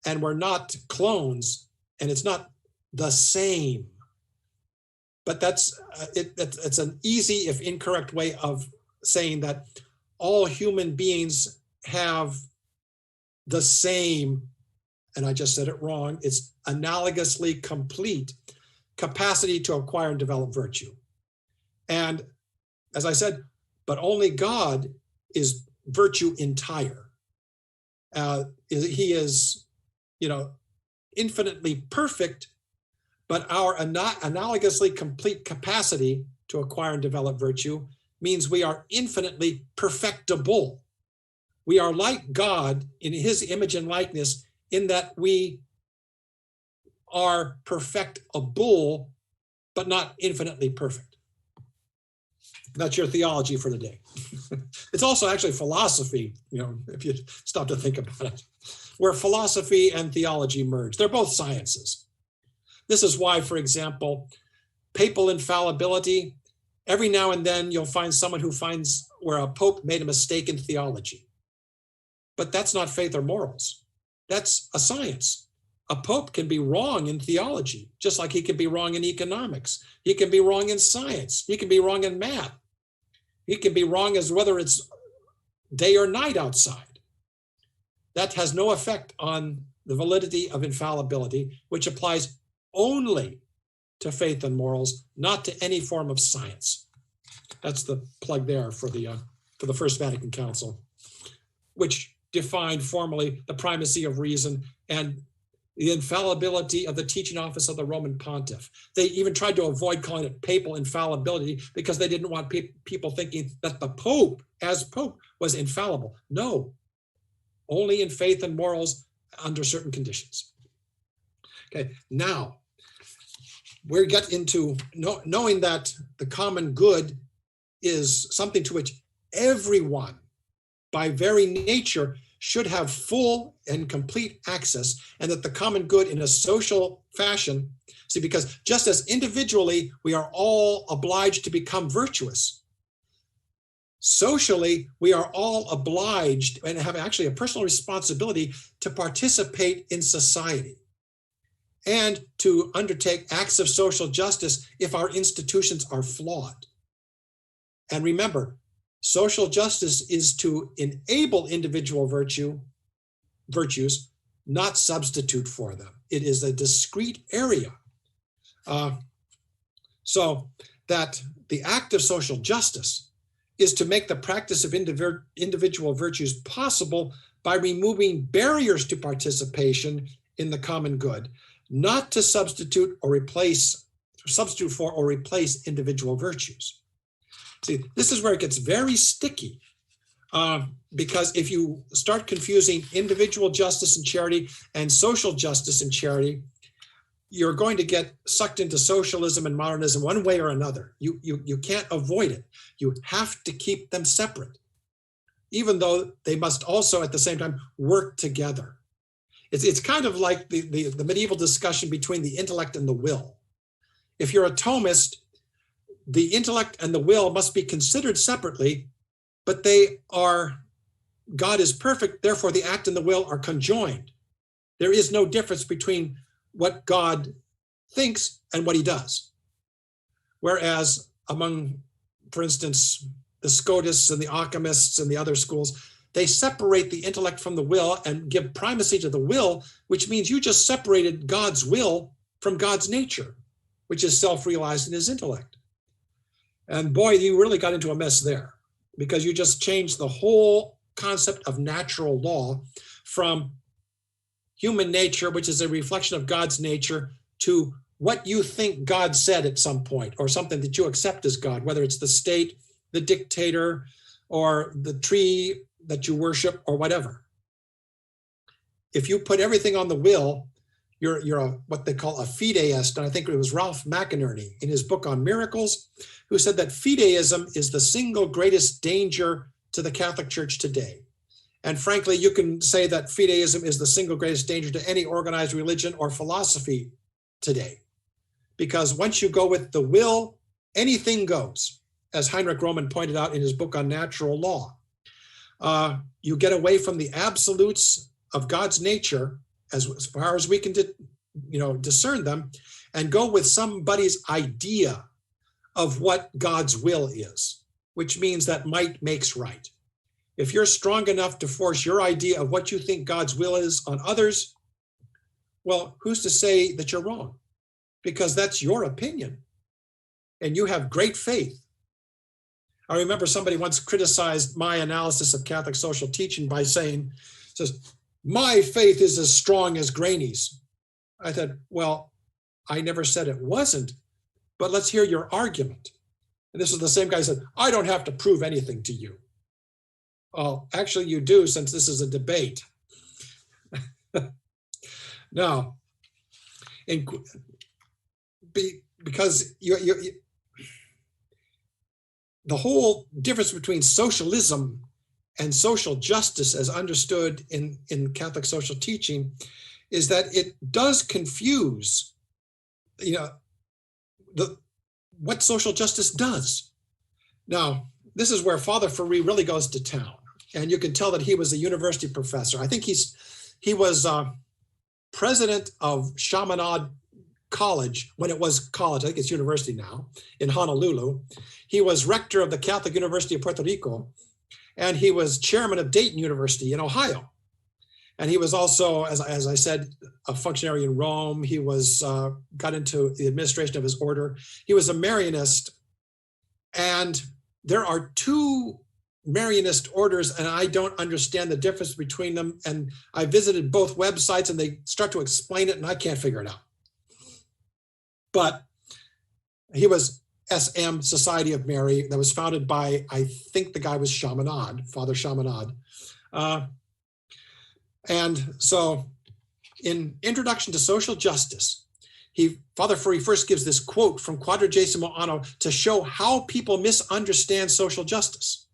and we're not clones, and it's not the same. But that's it's an easy, if incorrect, way of saying that all human beings have the same, and I just said it wrong, it's analogously complete capacity to acquire and develop virtue. And as I said, but only God is virtue entire. He is, infinitely perfect, but our analogously complete capacity to acquire and develop virtue means we are infinitely perfectible. We are like God in his image and likeness in that we are perfectible, but not infinitely perfect. That's your theology for the day. It's also actually philosophy, if you stop to think about it, where philosophy and theology merge. They're both sciences. This is why, for example, papal infallibility, every now and then you'll find someone who finds where a pope made a mistake in theology. But that's not faith or morals. That's a science. A pope can be wrong in theology, just like he can be wrong in economics. He can be wrong in science. He can be wrong in math. He can be wrong as whether it's day or night outside. That has no effect on the validity of infallibility, which applies only to faith and morals, not to any form of science. That's the plug there for the First Vatican Council, which defined formally the primacy of reason and the infallibility of the teaching office of the Roman pontiff. They even tried to avoid calling it papal infallibility because they didn't want people thinking that the Pope, as Pope, was infallible. No, only in faith and morals under certain conditions. Okay, now we get into knowing that the common good is something to which everyone, by very nature, should have full and complete access, and that the common good in a social fashion, because just as individually we are all obliged to become virtuous, socially we are all obliged and have actually a personal responsibility to participate in society and to undertake acts of social justice if our institutions are flawed. And remember, social justice is to enable individual virtues, not substitute for them. It is a discrete area. So that the act of social justice is to make the practice of individual virtues possible by removing barriers to participation in the common good, not to substitute for or replace individual virtues. See, this is where it gets very sticky, because if you start confusing individual justice and charity and social justice and charity, you're going to get sucked into socialism and modernism one way or another. You can't avoid it. You have to keep them separate, even though they must also at the same time work together. It's kind of like the medieval discussion between the intellect and the will. If you're a Thomist, the intellect and the will must be considered separately, but God is perfect, therefore the act and the will are conjoined. There is no difference between what God thinks and what he does. Whereas among, for instance, the Scotists and the Occamists and the other schools, they separate the intellect from the will and give primacy to the will, which means you just separated God's will from God's nature, which is self-realized in his intellect. And boy, you really got into a mess there, because you just changed the whole concept of natural law from human nature, which is a reflection of God's nature, to what you think God said at some point, or something that you accept as God, whether it's the state, the dictator, or the tree that you worship, or whatever. If you put everything on the will, you're what they call a fideist. And I think it was Ralph McInerney in his book on miracles, who said that fideism is the single greatest danger to the Catholic Church today. And frankly, you can say that fideism is the single greatest danger to any organized religion or philosophy today. Because once you go with the will, anything goes, as Heinrich Roman pointed out in his book on natural law. You get away from the absolutes of God's nature, as far as we can discern them, and go with somebody's idea of what God's will is, which means that might makes right. If you're strong enough to force your idea of what you think God's will is on others, well, who's to say that you're wrong? Because that's your opinion, and you have great faith. I remember somebody once criticized my analysis of Catholic social teaching by saying, my faith is as strong as Greaney's. I said, well, I never said it wasn't, but let's hear your argument. And this is the same guy who said, I don't have to prove anything to you. Well, actually you do, since this is a debate. Now, because the whole difference between socialism and social justice, as understood in Catholic social teaching, is that it does confuse, what social justice does. Now, this is where Father Ferry really goes to town, and you can tell that he was a university professor. I think he was president of Chaminade College when it was college. I think it's university now, in Honolulu. He was rector of the Catholic University of Puerto Rico, and he was chairman of Dayton University in Ohio. And he was also, as I said, a functionary in Rome. He was got into the administration of his order. He was a Marianist, and there are two Marianist orders, and I don't understand the difference between them. And I visited both websites, and they start to explain it, and I can't figure it out. But he was SM, Society of Mary, that was founded by, I think the guy was Chaminade, Father Chaminade. And so in Introduction to Social Justice, Father Ferry first gives this quote from Quadragesimo Anno to show how people misunderstand social justice.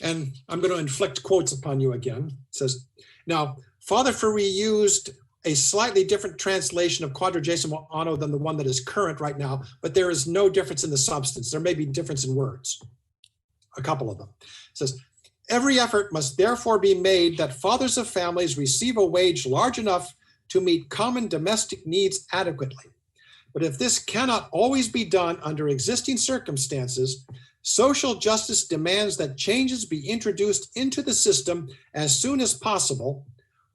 And I'm going to inflict quotes upon you again. It says, now, Father Ferry used a slightly different translation of Quadragesimo Anno than the one that is current right now, but there is no difference in the substance. There may be difference in words, a couple of them. It says, every effort must therefore be made that fathers of families receive a wage large enough to meet common domestic needs adequately. But if this cannot always be done under existing circumstances, social justice demands that changes be introduced into the system as soon as possible,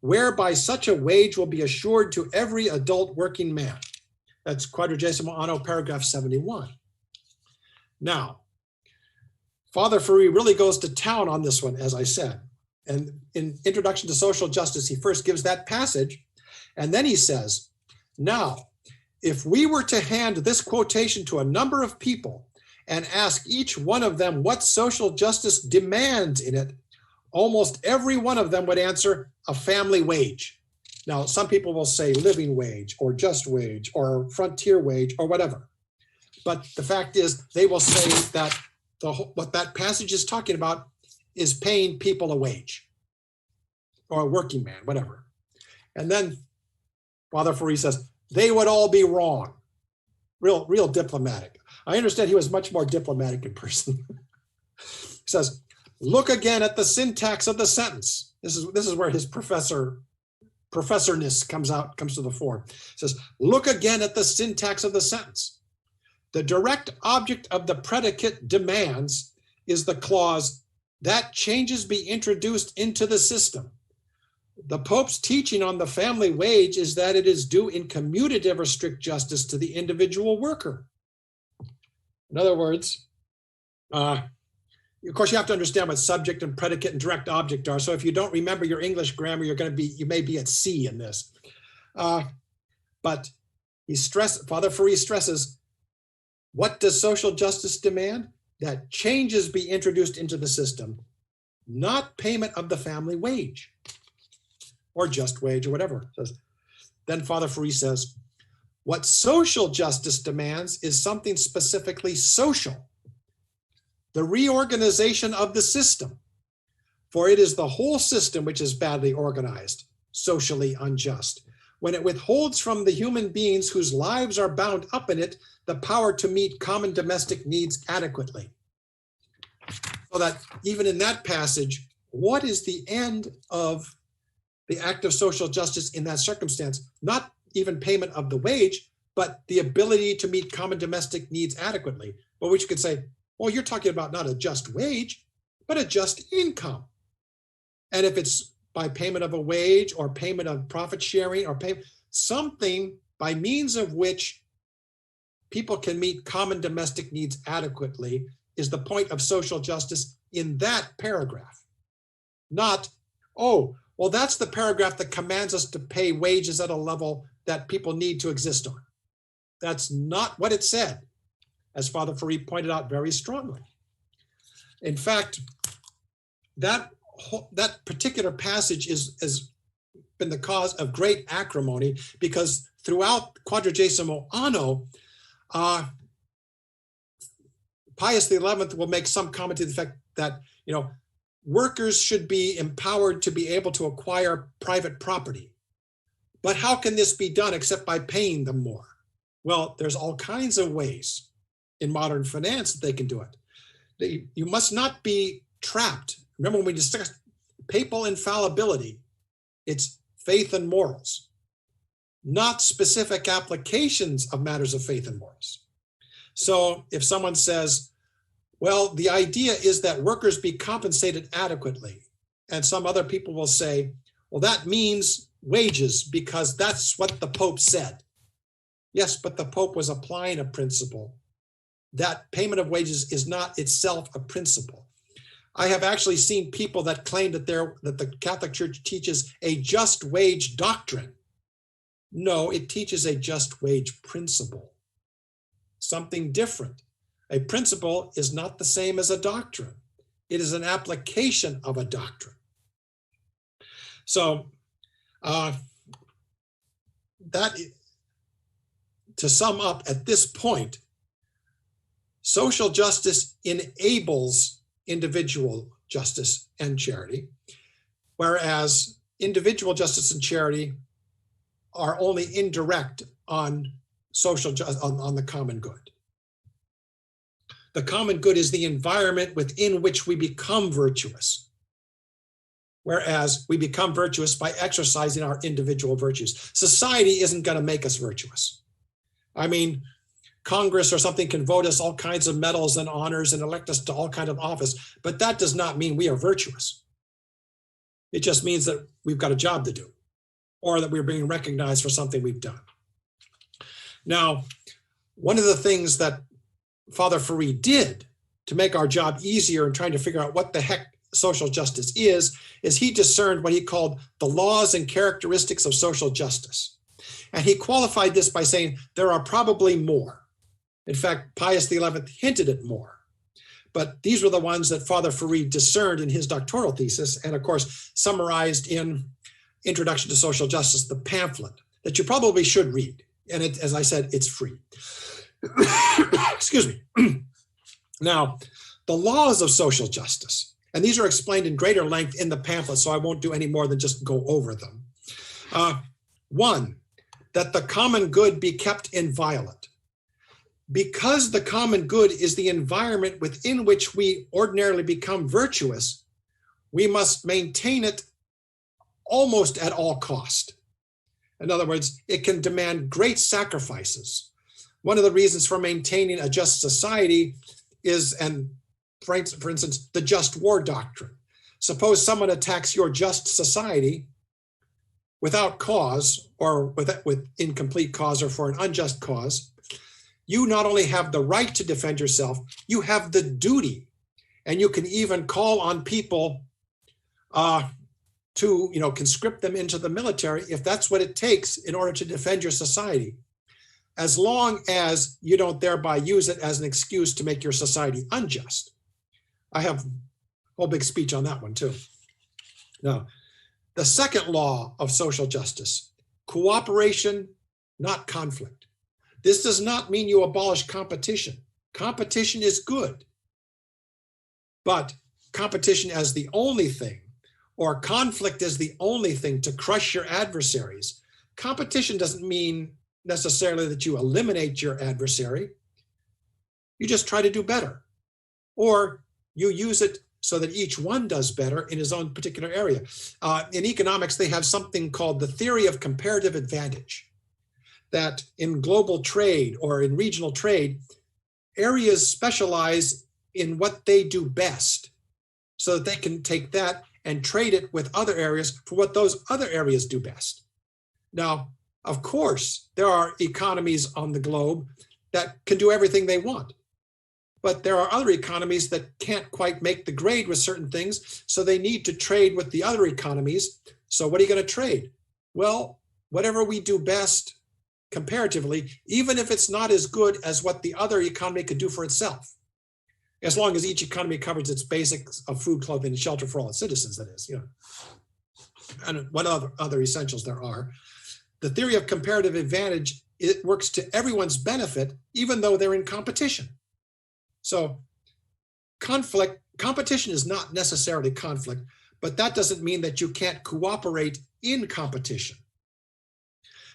whereby such a wage will be assured to every adult working man. That's Quadragesimo Anno, paragraph 71. Now, Father Ferry really goes to town on this one, as I said. And in Introduction to Social Justice, he first gives that passage, and then he says, now, if we were to hand this quotation to a number of people and ask each one of them what social justice demands in it, almost every one of them would answer a family wage. Now, some people will say living wage or just wage or frontier wage or whatever. But the fact is, they will say that what that passage is talking about is paying people a wage or a working man, whatever. And then Father Ferry says, they would all be wrong. Real diplomatic. I understand he was much more diplomatic in person. He says, look again at the syntax of the sentence. This is where his professorness comes to the fore. He says, look again at the syntax of the sentence. The direct object of the predicate demands is the clause that changes be introduced into the system. The Pope's teaching on the family wage is that it is due in commutative or strict justice to the individual worker. In other words, of course, you have to understand what subject and predicate and direct object are. So if you don't remember your English grammar, you may be at sea in this. But Father Ferry stresses, what does social justice demand? That changes be introduced into the system, not payment of the family wage or just wage or whatever. Then Father Ferry says, what social justice demands is something specifically social, the reorganization of the system, for it is the whole system which is badly organized, socially unjust, when it withholds from the human beings whose lives are bound up in it the power to meet common domestic needs adequately. So that even in that passage, what is the end of the act of social justice in that circumstance? Not even payment of the wage, but the ability to meet common domestic needs adequately. Well, which you could say, well, you're talking about not a just wage, but a just income. And if it's by payment of a wage or payment of profit sharing or something by means of which people can meet common domestic needs adequately is the point of social justice in that paragraph. Not, oh, well, that's the paragraph that commands us to pay wages at a level that people need to exist on. That's not what it said, as Father Ferry pointed out very strongly. In fact, that particular passage has been the cause of great acrimony, because throughout Quadragesimo Anno, Pius XI will make some comment to the fact that, workers should be empowered to be able to acquire private property. But how can this be done except by paying them more? Well, there's all kinds of ways in modern finance that they can do it. You must not be trapped. Remember when we discussed papal infallibility, it's faith and morals, not specific applications of matters of faith and morals. So if someone says, well, the idea is that workers be compensated adequately, and some other people will say, well, that means wages because that's what the Pope said. Yes, but the Pope was applying a principle. That payment of wages is not itself a principle. I have actually seen people that claim that the Catholic Church teaches a just wage doctrine. No, it teaches a just wage principle. Something different. A principle is not the same as a doctrine. It is an application of a doctrine. So to sum up at this point, social justice enables individual justice and charity, whereas individual justice and charity are only indirect on social justice, on the common good. The common good is the environment within which we become virtuous, whereas we become virtuous by exercising our individual virtues. Society isn't going to make us virtuous. I mean, Congress or something can vote us all kinds of medals and honors and elect us to all kinds of office, but that does not mean we are virtuous. It just means that we've got a job to do, or that we're being recognized for something we've done. Now, one of the things that Father Farid did to make our job easier in trying to figure out what the heck social justice is he discerned what he called the laws and characteristics of social justice. And he qualified this by saying there are probably more. In fact, Pius XI hinted at more. But these were the ones that Father Farid discerned in his doctoral thesis, and of course, summarized in Introduction to Social Justice, the pamphlet that you probably should read. And it, as I said, it's free. Excuse me. Now, the laws of social justice, and these are explained in greater length in the pamphlet, so I won't do any more than just go over them. One, that the common good be kept inviolate. Because the common good is the environment within which we ordinarily become virtuous, we must maintain it almost at all cost. In other words, it can demand great sacrifices. One of the reasons for maintaining a just society is, and for instance, the just war doctrine. Suppose someone attacks your just society without cause, or with incomplete cause, or for an unjust cause. You not only have the right to defend yourself, you have the duty. And you can even call on people to, conscript them into the military if that's what it takes in order to defend your society, as long as you don't thereby use it as an excuse to make your society unjust. I have a whole big speech on that one too. Now, the second law of social justice, cooperation, not conflict. This does not mean you abolish competition. Competition is good. But competition as the only thing, or conflict as the only thing to crush your adversaries, competition doesn't mean necessarily that you eliminate your adversary. You just try to do better. Or you use it so that each one does better in his own particular area. In economics, they have something called the theory of comparative advantage. That in global trade or in regional trade, areas specialize in what they do best so that they can take that and trade it with other areas for what those other areas do best. Now, of course, there are economies on the globe that can do everything they want, but there are other economies that can't quite make the grade with certain things, so they need to trade with the other economies. So what are you going to trade? Well, whatever we do best comparatively, even if it's not as good as what the other economy could do for itself, as long as each economy covers its basics of food, clothing, and shelter for all its citizens, that is, and what other essentials there are. The theory of comparative advantage, it works to everyone's benefit, even though they're in competition. So competition is not necessarily conflict, but that doesn't mean that you can't cooperate in competition.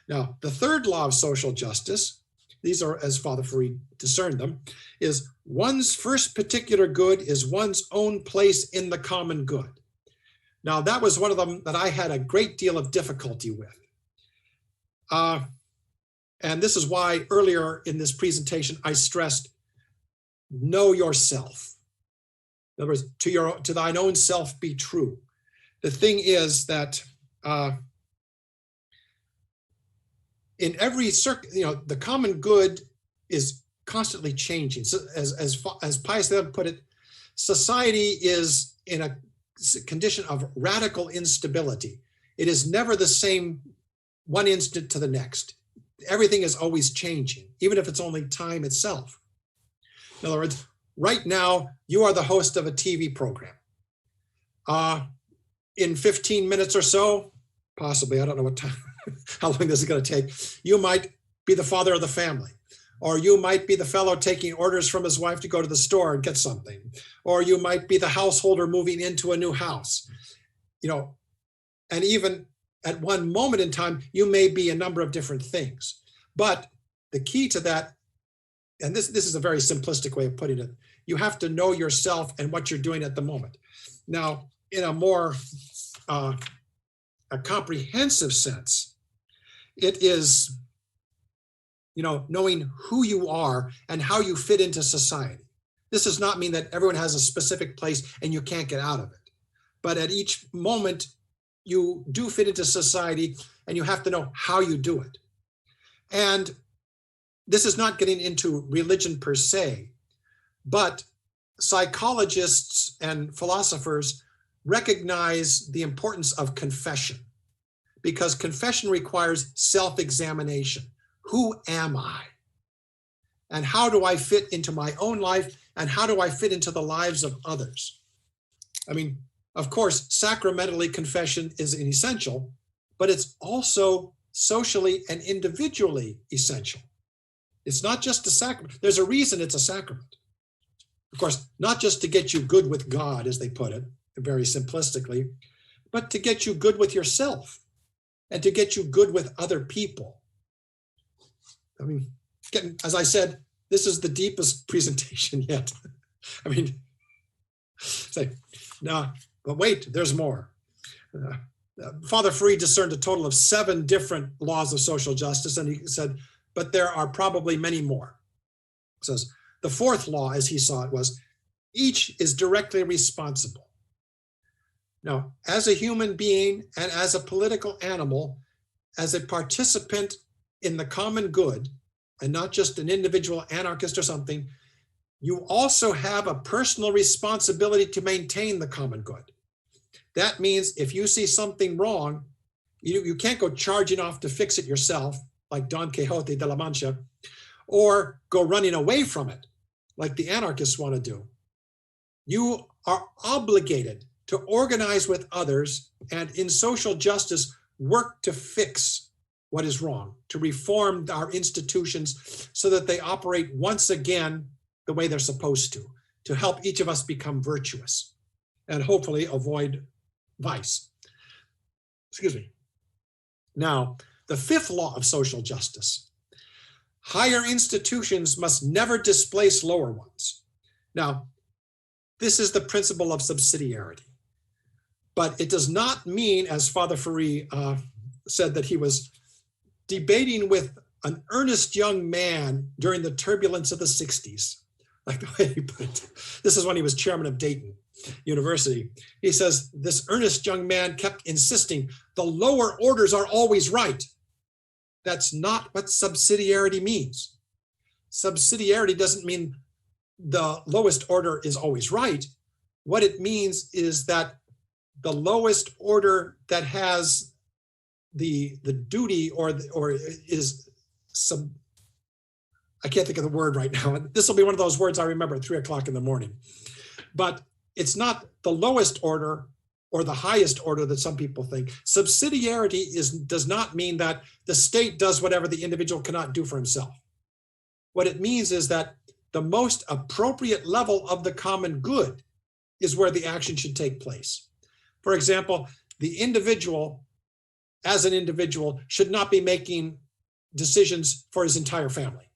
Now, the third law of social justice, these are as Father Farid discerned them, is one's first particular good is one's own place in the common good. Now, that was one of them that I had a great deal of difficulty with. And this is why earlier in this presentation, I stressed, know yourself. In other words, to thine own self be true. The thing is that in every the common good is constantly changing. So as Pius XI put it, society is in a condition of radical instability. It is never the same one instant to the next. Everything is always changing, even if it's only time itself. In other words, right now, you are the host of a TV program. In 15 minutes or so, possibly, I don't know what time, how long this is going to take, you might be the father of the family, or you might be the fellow taking orders from his wife to go to the store and get something, or you might be the householder moving into a new house, and even at one moment in time, you may be a number of different things. But the key to that, and this is a very simplistic way of putting it, you have to know yourself and what you're doing at the moment. Now, in a more a comprehensive sense, it is, knowing who you are and how you fit into society. This does not mean that everyone has a specific place and you can't get out of it. But at each moment, you do fit into society and you have to know how you do it. And this is not getting into religion per se. But psychologists and philosophers recognize the importance of confession, because confession requires self-examination. Who am I? And how do I fit into my own life? And how do I fit into the lives of others? I mean, of course, sacramentally confession is an essential, but it's also socially and individually essential. It's not just a sacrament. There's a reason it's a sacrament. Of course, not just to get you good with God, as they put it, very simplistically, but to get you good with yourself and to get you good with other people. I mean, as I said, this is the deepest presentation yet. I mean, say, no, but wait, there's more. Father Ferry discerned a total of 7 different laws of social justice, and he said, but there are probably many more. He says, the 4th law, as he saw it, was each is directly responsible. Now, as a human being and as a political animal, as a participant in the common good, and not just an individual anarchist or something, you also have a personal responsibility to maintain the common good. That means if you see something wrong, you can't go charging off to fix it yourself, like Don Quixote de la Mancha, or go running away from it, like the anarchists want to do. You are obligated to organize with others and in social justice work to fix what is wrong, to reform our institutions so that they operate once again the way they're supposed to help each of us become virtuous and hopefully avoid vice. Excuse me. Now, the 5th law of social justice. Higher institutions must never displace lower ones. Now, this is the principle of subsidiarity. But it does not mean, as Father Ferry said, that he was debating with an earnest young man during the turbulence of the 60s, like the way he put it. This is when he was chairman of Dayton University. He says, this earnest young man kept insisting, the lower orders are always right. That's not what subsidiarity means. Subsidiarity doesn't mean the lowest order is always right. What it means is that the lowest order that has the duty or is some, I can't think of the word right now. This will be one of those words I remember at 3 o'clock in the morning. But it's not the lowest order or the highest order that some people think. Subsidiarity does not mean that the state does whatever the individual cannot do for himself. What it means is that the most appropriate level of the common good is where the action should take place. For example, the individual, as an individual, should not be making decisions for his entire family.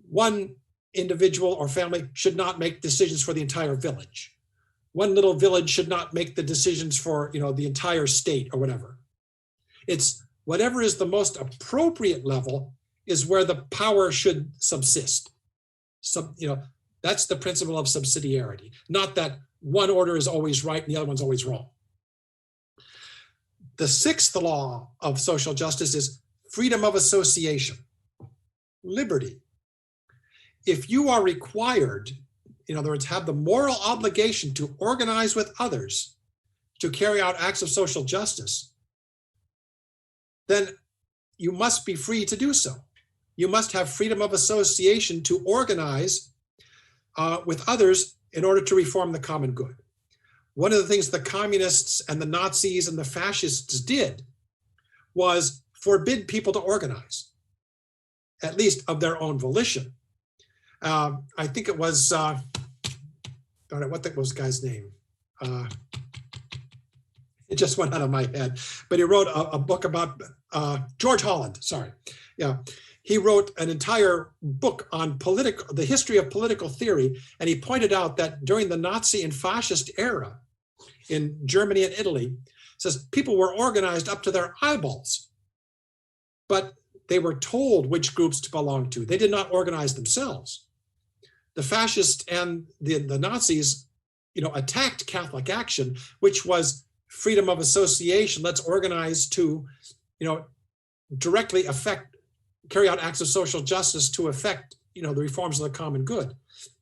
One individual or family should not make decisions for the entire village. One little village should not make the decisions for, the entire state or whatever. It's whatever is the most appropriate level is where the power should subsist. That's the principle of subsidiarity, not that one order is always right and the other one's always wrong. The 6th law of social justice is freedom of association, liberty. If you are required, in other words, have the moral obligation to organize with others to carry out acts of social justice, then you must be free to do so. You must have freedom of association to organize with others in order to reform the common good. One of the things the communists and the Nazis and the fascists did was forbid people to organize, at least of their own volition. I think it was, what was the guy's name? It just went out of my head. But he wrote a book about George Holland, sorry. Yeah. He wrote an entire book on the history of political theory, and he pointed out that during the Nazi and fascist era in Germany and Italy, says people were organized up to their eyeballs, but they were told which groups to belong to. They did not organize themselves. The fascists and the Nazis, attacked Catholic action, which was freedom of association. Let's organize to, directly carry out acts of social justice to affect the reforms of the common good.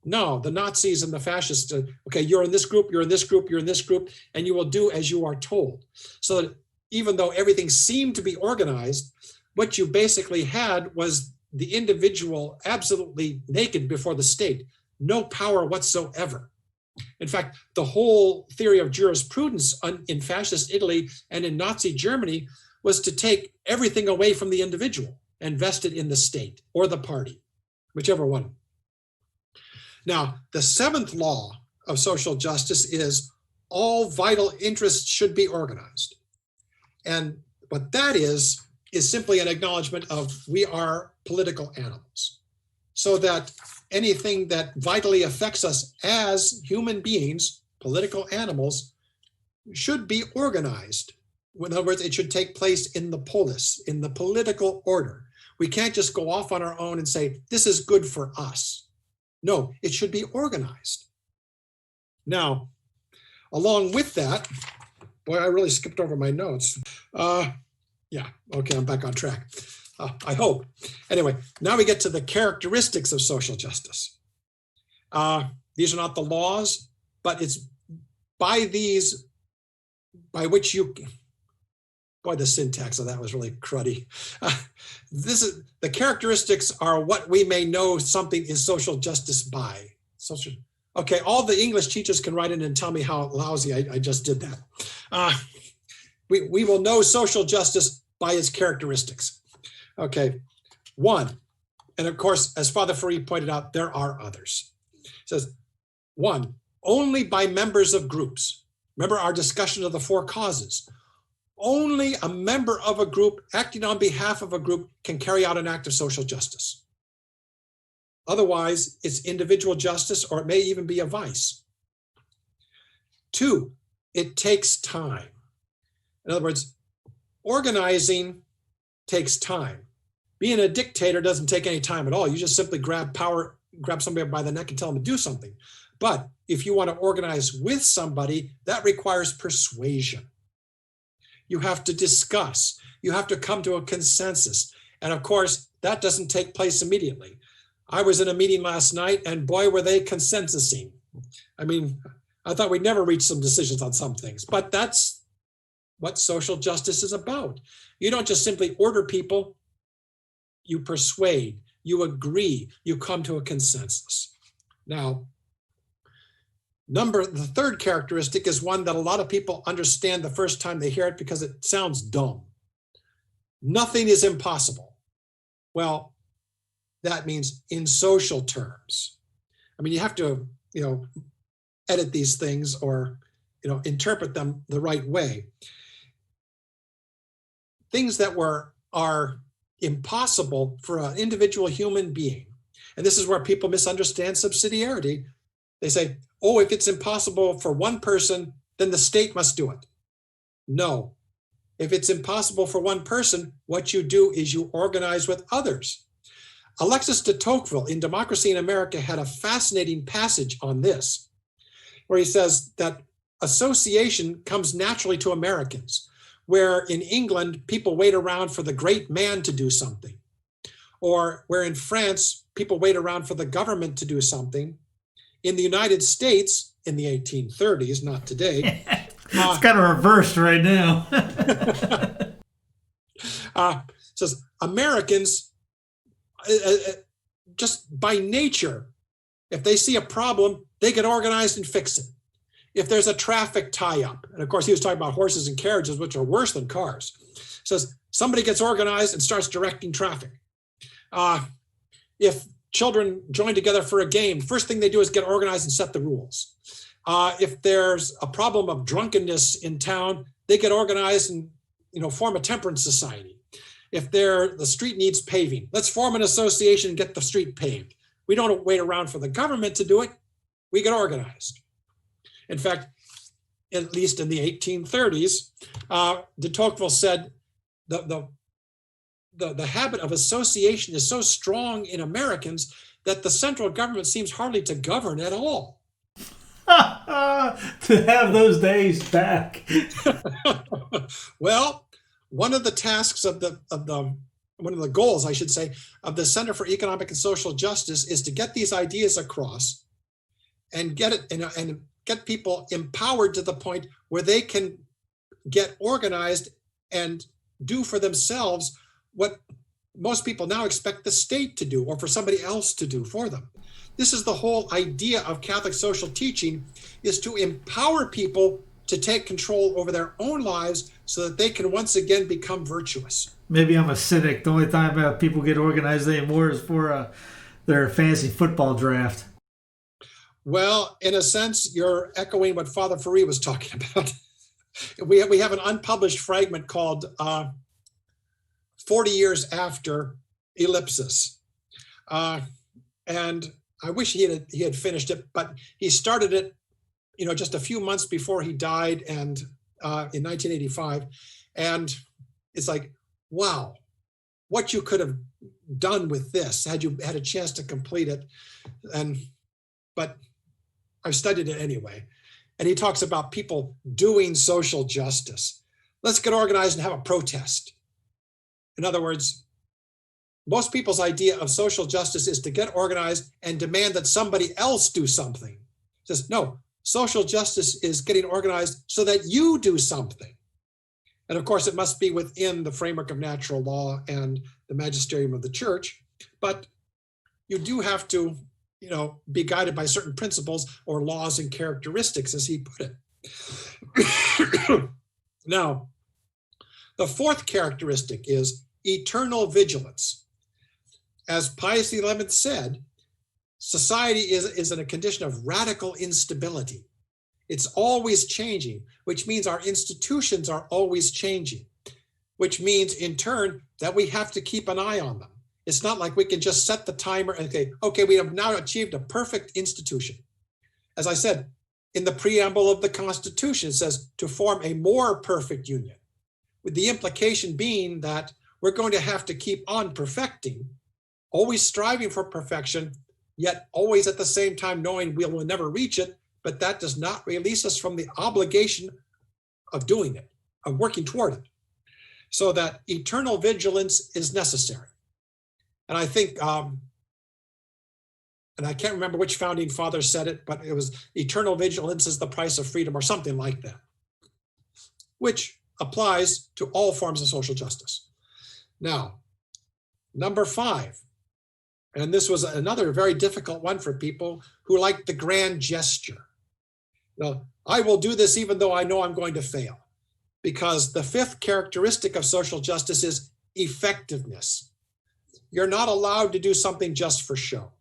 No, the Nazis and the fascists, okay, you're in this group, you're in this group, you're in this group, and you will do as you are told. So that even though everything seemed to be organized, what you basically had was the individual absolutely naked before the state, no power whatsoever. In fact, the whole theory of jurisprudence in fascist Italy and in Nazi Germany was to take everything away from the individual and vest it in the state or the party, whichever one. Now, the seventh law of social justice is all vital interests should be organized. And what that is simply an acknowledgement of we are political animals. So that anything that vitally affects us as human beings, political animals, should be organized. In other words, it should take place in the polis, in the political order. We can't just go off on our own and say, this is good for us. No, it should be organized. Now, along with that, boy, I really skipped over my notes. Yeah, okay, I'm back on track. I hope. Anyway, now we get to the characteristics of social justice. These are not the laws, but it's by these, by which you, boy, the syntax of that was really cruddy. The characteristics are what we may know something is social justice by. Okay, all the English teachers can write in and tell me how lousy I just did that. We will know social justice by its characteristics. Okay, one, and of course, as Father Farid pointed out, there are others. It says, one, only by members of groups. Remember our discussion of the four causes. Only a member of a group acting on behalf of a group can carry out an act of social justice. Otherwise, it's individual justice, or it may even be a vice. Two, it takes time. In other words, organizing takes time. Being a dictator doesn't take any time at all. You just simply grab somebody by the neck and tell them to do something. But if you want to organize with somebody, that requires persuasion. You have to discuss. You have to come to a consensus. And of course, that doesn't take place immediately. I was in a meeting last night, and boy, were they consensusing. I mean, I thought we'd never reach some decisions on some things, but that's what social justice is about. You don't just simply order people, you persuade, you agree, you come to a consensus. Now, the third characteristic is one that a lot of people understand the first time they hear it because it sounds dumb. Nothing is impossible. Well, that means in social terms. I mean, you have to, edit these things or, interpret them the right way. Things that are impossible for an individual human being. And this is where people misunderstand subsidiarity. They say, oh, if it's impossible for one person, then the state must do it. No. If it's impossible for one person, what you do is you organize with others. Alexis de Tocqueville in Democracy in America had a fascinating passage on this, where he says that association comes naturally to Americans, where in England, people wait around for the great man to do something, or where in France, people wait around for the government to do something. In the United States, in the 1830s, not today. It's kind of reversed right now. Says Americans, just by nature, if they see a problem, they get organized and fix it. If there's a traffic tie-up, and of course he was talking about horses and carriages, which are worse than cars, says somebody gets organized and starts directing traffic. If children join together for a game, first thing they do is get organized and set the rules. If there's a problem of drunkenness in town, they get organized and form a temperance society. If the street needs paving, let's form an association and get the street paved. We don't wait around for the government to do it. We get organized. In fact, at least in the 1830s, de Tocqueville said the habit of association is so strong in Americans that the central government seems hardly to govern at all. To have those days back. Well, one of the tasks of the one of the goals, I should say, of the Center for Economic and Social Justice is to get these ideas across and get it and get people empowered to the point where they can get organized and do for themselves what most people now expect the state to do or for somebody else to do for them. This is the whole idea of Catholic social teaching, is to empower people to take control over their own lives so that they can once again become virtuous. Maybe I'm a cynic. The only time people get organized anymore is for their fantasy football draft. Well, in a sense, you're echoing what Father Ferry was talking about. We have an unpublished fragment called 40 Years After Ellipsis. And I wish he had finished it, but he started it, just a few months before he died, and in 1985. And it's like, wow, what you could have done with this had you had a chance to complete it. But I've studied it anyway. And he talks about people doing social justice. Let's get organized and have a protest. In other words, most people's idea of social justice is to get organized and demand that somebody else do something. He says, no, social justice is getting organized so that you do something. And of course, it must be within the framework of natural law and the magisterium of the church. But you do have to, be guided by certain principles or laws and characteristics, as he put it. Now, the fourth characteristic is eternal vigilance. As Pius XI said, society is in a condition of radical instability. It's always changing, which means our institutions are always changing, which means in turn that we have to keep an eye on them. It's not like we can just set the timer and say, okay, we have now achieved a perfect institution. As I said, in the preamble of the Constitution, it says to form a more perfect union, with the implication being that we're going to have to keep on perfecting, always striving for perfection, yet always at the same time knowing we will never reach it, but that does not release us from the obligation of doing it, of working toward it. So that eternal vigilance is necessary. And I think, and I can't remember which founding father said it, but it was eternal vigilance is the price of freedom or something like that, which applies to all forms of social justice. Now, number 5, and this was another very difficult one for people who like the grand gesture. Now, I will do this even though I know I'm going to fail, because the 5th characteristic of social justice is effectiveness. You're not allowed to do something just for show.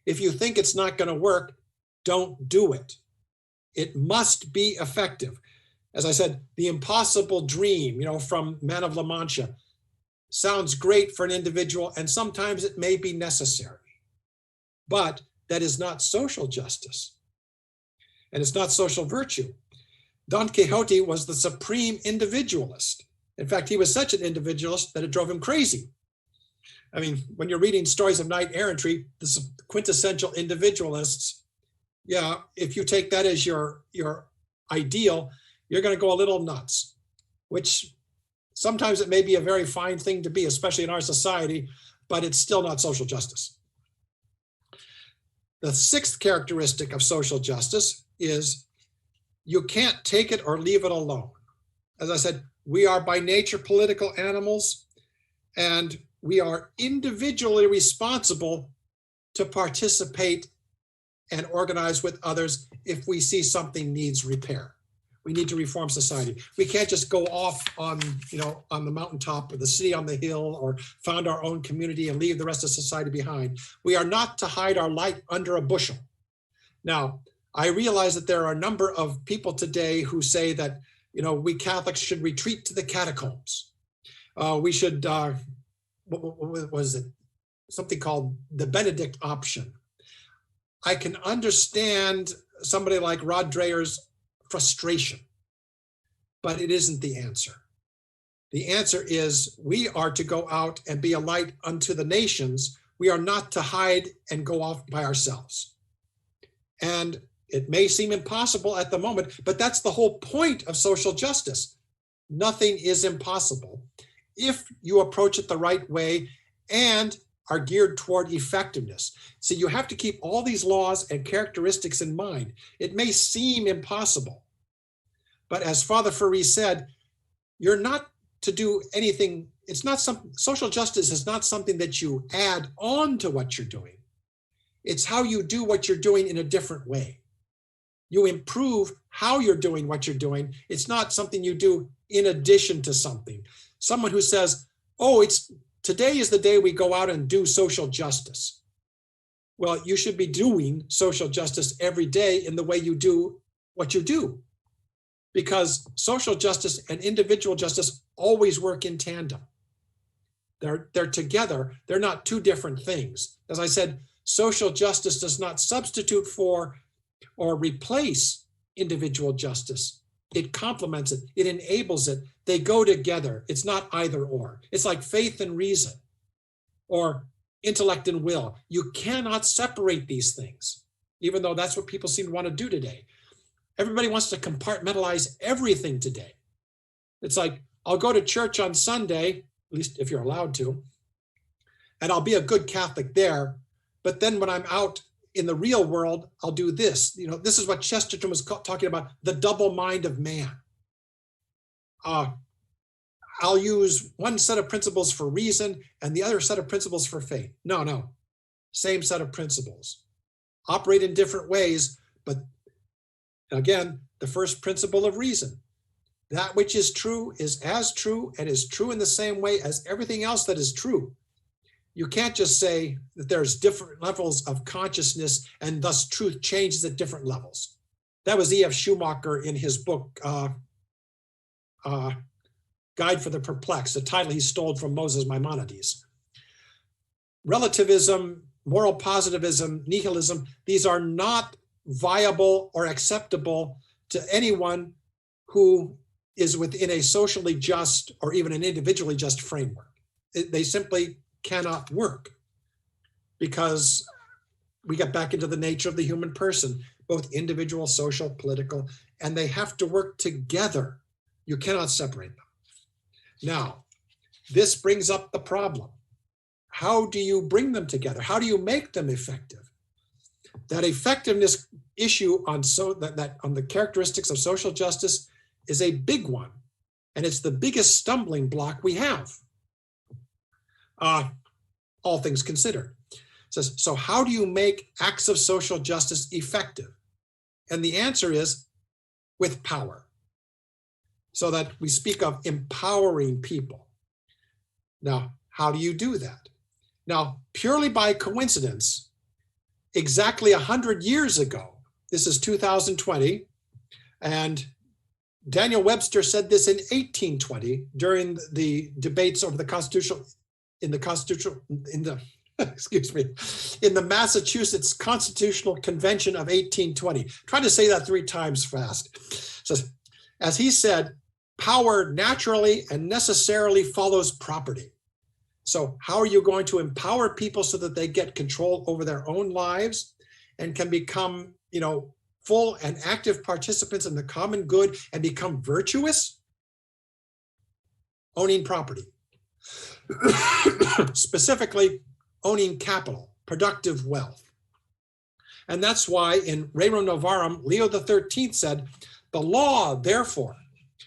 If you think it's not going to work, don't do it. It must be effective. As I said, the impossible dream, from Man of La Mancha, sounds great for an individual, and sometimes it may be necessary. But that is not social justice. And it's not social virtue. Don Quixote was the supreme individualist. In fact, he was such an individualist that it drove him crazy. I mean, when you're reading stories of knight errantry, the quintessential individualists, if you take that as your ideal, you're going to go a little nuts, which sometimes it may be a very fine thing to be, especially in our society, but it's still not social justice. The 6th characteristic of social justice is you can't take it or leave it alone. As I said, we are by nature political animals, and we are individually responsible to participate and organize with others if we see something needs repair. We need to reform society. We can't just go off on the mountaintop or the city on the hill or found our own community and leave the rest of society behind. We are not to hide our light under a bushel. Now, I realize that there are a number of people today who say that, we Catholics should retreat to the catacombs. We should, what was it? Something called the Benedict option. I can understand somebody like Rod Dreher's frustration, but it isn't the answer. The answer is we are to go out and be a light unto the nations. We are not to hide and go off by ourselves. And it may seem impossible at the moment, but that's the whole point of social justice. Nothing is impossible. if you approach it the right way and are geared toward effectiveness. So you have to keep all these laws and characteristics in mind. It may seem impossible, but as Father Furey said, you're not to do anything. It's not some social justice is not something that you add on to what you're doing. It's how you do what you're doing in a different way. You improve how you're doing what you're doing. It's not something you do in addition to something. Someone who says, oh, today is the day we go out and do social justice. Well, you should be doing social justice every day in the way you do what you do, because social justice and individual justice always work in tandem. They're together. They're not two different things. As I said, social justice does not substitute for or replace individual justice. It complements it. It enables it. They go together. It's not either or. It's like faith and reason or intellect and will. You cannot separate these things, even though that's what people seem to want to do today. Everybody wants to compartmentalize everything today. It's like, I'll go to church on Sunday, at least if you're allowed to, and I'll be a good Catholic there. But then when I'm out in the real world, I'll do this. You know, this is what Chesterton was talking about, the double mind of man. I'll use one set of principles for reason and the other set of principles for faith. No, same set of principles. Operate in different ways, but again, the first principle of reason. That which is true is as true and is true in the same way as everything else that is true. You can't just say that there's different levels of consciousness and thus truth changes at different levels. That was E.F. Schumacher in his book, Guide for the Perplexed, a title he stole from Moses Maimonides. Relativism, moral positivism, nihilism, these are not viable or acceptable to anyone who is within a socially just or even an individually just framework. They simply cannot work because we get back into the nature of the human person, both individual, social, political, and they have to work together. You cannot separate them. Now, this brings up the problem. How do you bring them together? How do you make them effective? That effectiveness issue on on the characteristics of social justice is a big one, and it's the biggest stumbling block we have. All things considered. It says, so how do you make acts of social justice effective? And the answer is with power. So that we speak of empowering people. Now, how do you do that? Now, purely by coincidence, exactly 100 years ago, this is 2020, and Daniel Webster said this in 1820 during the debates over the in the Massachusetts Constitutional Convention of 1820. Try to say that 3 times fast. So, as he said, power naturally and necessarily follows property. So how are you going to empower people so that they get control over their own lives and can become, full and active participants in the common good and become virtuous? Owning property. Specifically, owning capital, productive wealth. And that's why in Rerum Novarum, Leo XIII said, the law, therefore,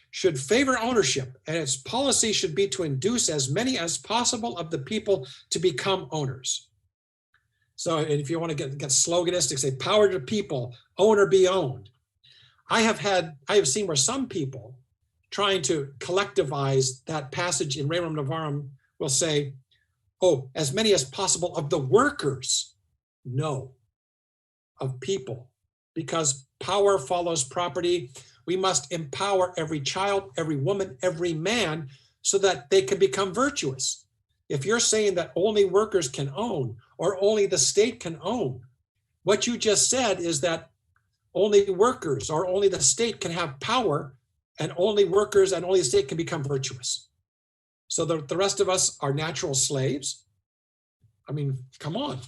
should favor ownership, and its policy should be to induce as many as possible of the people to become owners. So if you want to get sloganistic, say power to people, own or be owned. I have seen where some people trying to collectivize that passage in Rerum Novarum will say, oh, as many as possible of the workers. No, of people, because power follows property. We must empower every child, every woman, every man so that they can become virtuous. If you're saying that only workers can own or only the state can own, what you just said is that only workers or only the state can have power and only workers and only the state can become virtuous. So the rest of us are natural slaves. I mean, come on.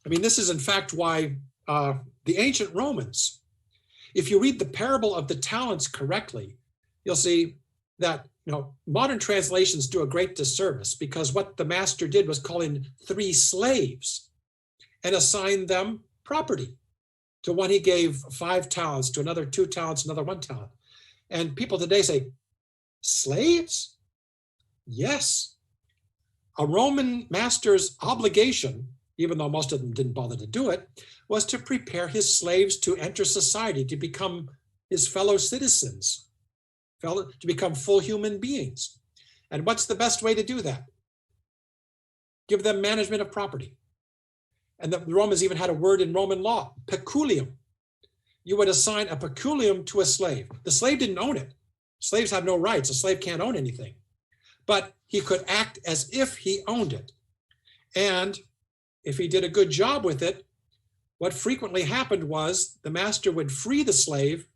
I mean, this is in fact why the ancient Romans, if you read the parable of the talents correctly, you'll see that, modern translations do a great disservice, because what the master did was call in 3 slaves and assign them property. To one he gave 5 talents, to another 2 talents, another 1 talent. And people today say, slaves? Yes. A Roman master's obligation, even though most of them didn't bother to do it, was to prepare his slaves to enter society, to become his fellow citizens, to become full human beings. And what's the best way to do that? Give them management of property. And the Romans even had a word in Roman law, peculium. You would assign a peculium to a slave. The slave didn't own it. Slaves have no rights. A slave can't own anything. But he could act as if he owned it. And if he did a good job with it, what frequently happened was the master would free the slave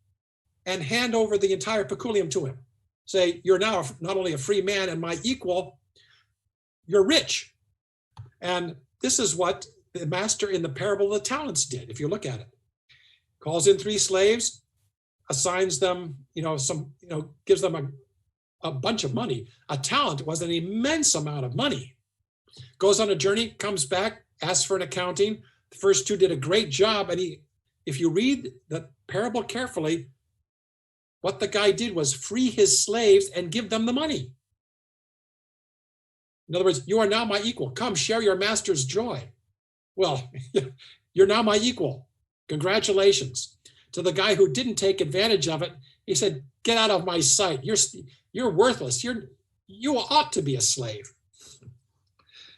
and hand over the entire peculium to him. Say, you're now not only a free man and my equal, you're rich. And this is what the master in the parable of the talents did, if you look at it. Calls in 3 slaves, assigns them, gives them a bunch of money. A talent was an immense amount of money. Goes on a journey, comes back, asks for an accounting. The first 2 did a great job. And if you read the parable carefully, what the guy did was free his slaves and give them the money. In other words, you are now my equal. Come share your master's joy. Well, you're now my equal. Congratulations. To the guy who didn't take advantage of it, he said, get out of my sight. You're worthless. You ought to be a slave.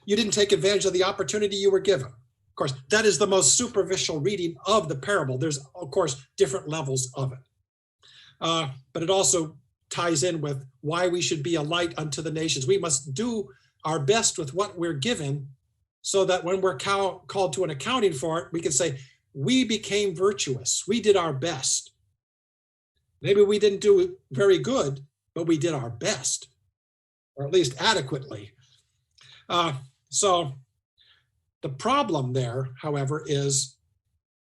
You didn't take advantage of the opportunity you were given. Of course, that is the most superficial reading of the parable. There's, of course, different levels of it. But it also ties in with why we should be a light unto the nations. We must do our best with what we're given, so that when we're called to an accounting for it, we can say, we became virtuous. We did our best. Maybe we didn't do very good, but we did our best, or at least adequately. So the problem there, however, is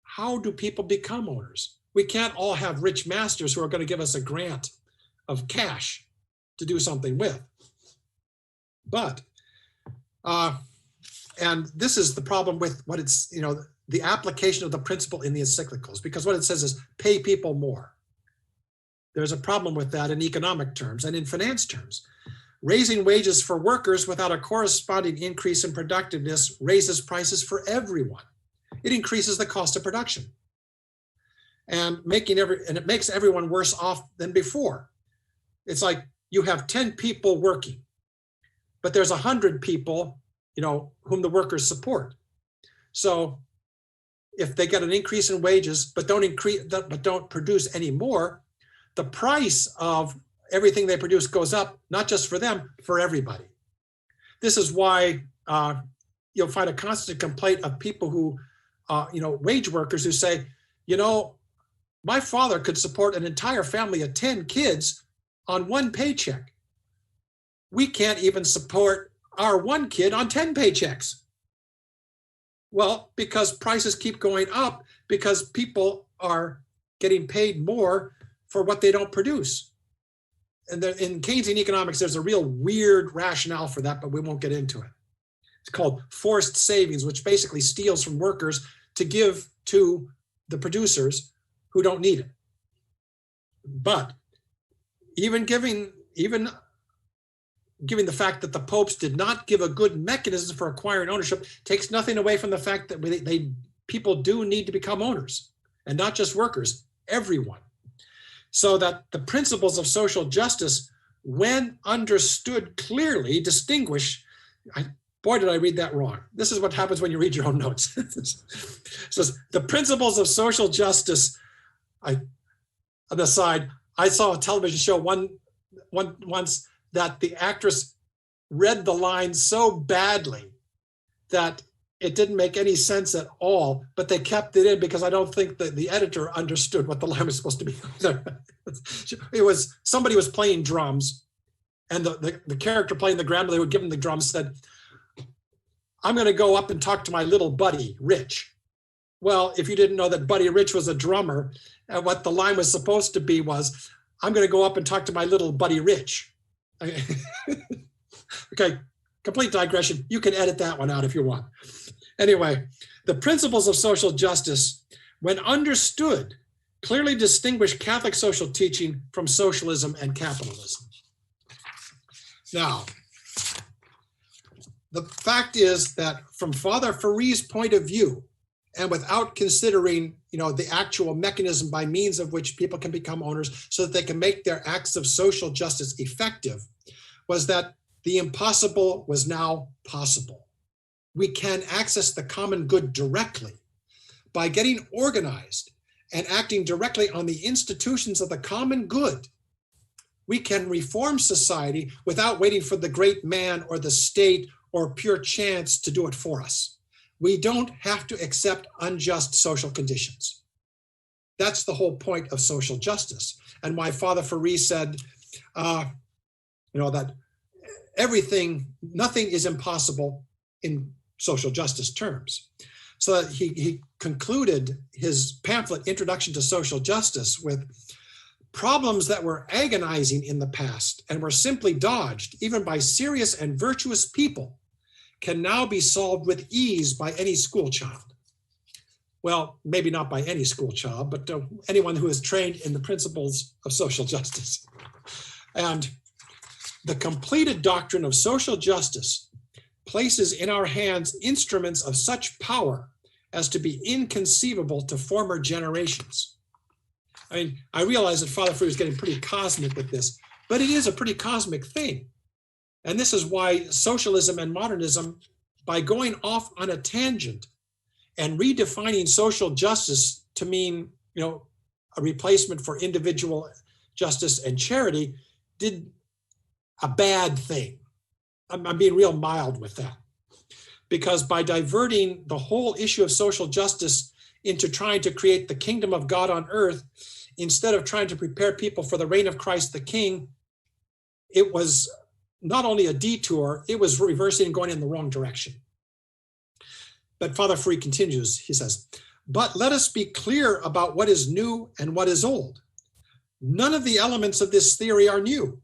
how do people become owners? We can't all have rich masters who are going to give us a grant of cash to do something with. But, and this is the problem with what it's, the application of the principle in the encyclicals, because what it says is pay people more. There's a problem with that in economic terms and in finance terms. Raising wages for workers without a corresponding increase in productiveness raises prices for everyone. It increases the cost of production. And it makes everyone worse off than before. It's like you have 10 people working, but there's 100 people, whom the workers support. So if they get an increase in wages, but don't produce any more, the price of everything they produce goes up, not just for them, for everybody. This is why you'll find a constant complaint of people who, wage workers who say, my father could support an entire family of 10 kids on 1 paycheck. We can't even support our 1 kid on 10 paychecks. Well, because prices keep going up, because people are getting paid more for what they don't produce. And in Keynesian economics, there's a real weird rationale for that, but we won't get into it. It's called forced savings, which basically steals from workers to give to the producers who don't need it. But even giving the fact that the popes did not give a good mechanism for acquiring ownership takes nothing away from the fact that people do need to become owners, and not just workers, everyone. So that the principles of social justice, when understood clearly, distinguish. Boy, did I read that wrong. This is what happens when you read your own notes. It says the principles of social justice. On the side, I saw a television show once that the actress read the line so badly that it didn't make any sense at all, but they kept it in because I don't think that the editor understood what the line was supposed to be. Somebody was playing drums, and the character playing the grandmother who had given the drums said, I'm going to go up and talk to my little buddy, Rich. Well, if you didn't know that Buddy Rich was a drummer, and what the line was supposed to be was, I'm going to go up and talk to my little buddy Rich. Okay, complete digression. You can edit that one out if you want. Anyway, the principles of social justice, when understood, clearly distinguish Catholic social teaching from socialism and capitalism. Now, the fact is that from Father Ferry's point of view, and without considering, the actual mechanism by means of which people can become owners so that they can make their acts of social justice effective, was that the impossible was now possible. We can access the common good directly by getting organized and acting directly on the institutions of the common good. We can reform society without waiting for the great man or the state or pure chance to do it for us. We don't have to accept unjust social conditions. That's the whole point of social justice, and why Father Ferry said, that nothing is impossible in social justice terms. So that he concluded his pamphlet, Introduction to Social Justice, with problems that were agonizing in the past and were simply dodged, even by serious and virtuous people, can now be solved with ease by any school child. Well, maybe not by any school child, but anyone who is trained in the principles of social justice. And the completed doctrine of social justice places in our hands instruments of such power as to be inconceivable to former generations. I realize that Father Ferry is getting pretty cosmic with this, but it is a pretty cosmic thing. And this is why socialism and modernism, by going off on a tangent and redefining social justice to mean, a replacement for individual justice and charity, did a bad thing. I'm being real mild with that. Because by diverting the whole issue of social justice into trying to create the kingdom of God on earth, instead of trying to prepare people for the reign of Christ the King, it was not only a detour, it was reversing and going in the wrong direction. But Father Ferry continues, he says, but let us be clear about what is new and what is old. None of the elements of this theory are new.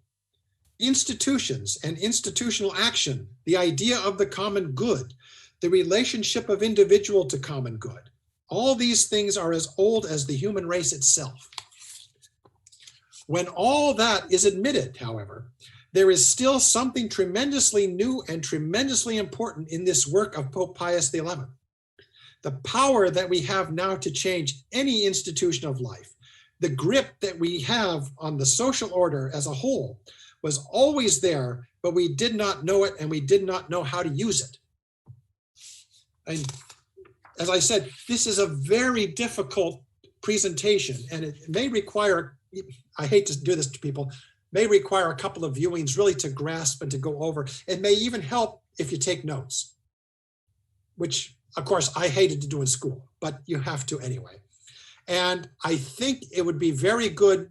Institutions and institutional action, the idea of the common good, the relationship of individual to common good, all these things are as old as the human race itself. When all that is admitted, however, there is still something tremendously new and tremendously important in this work of Pope Pius XI. The power that we have now to change any institution of life, the grip that we have on the social order as a whole, was always there, but we did not know it and we did not know how to use it. And as I said, this is a very difficult presentation, and it may require, I hate to do this to people, may require a couple of viewings really to grasp and to go over. It may even help if you take notes, which of course I hated to do in school, but you have to anyway. And I think it would be very good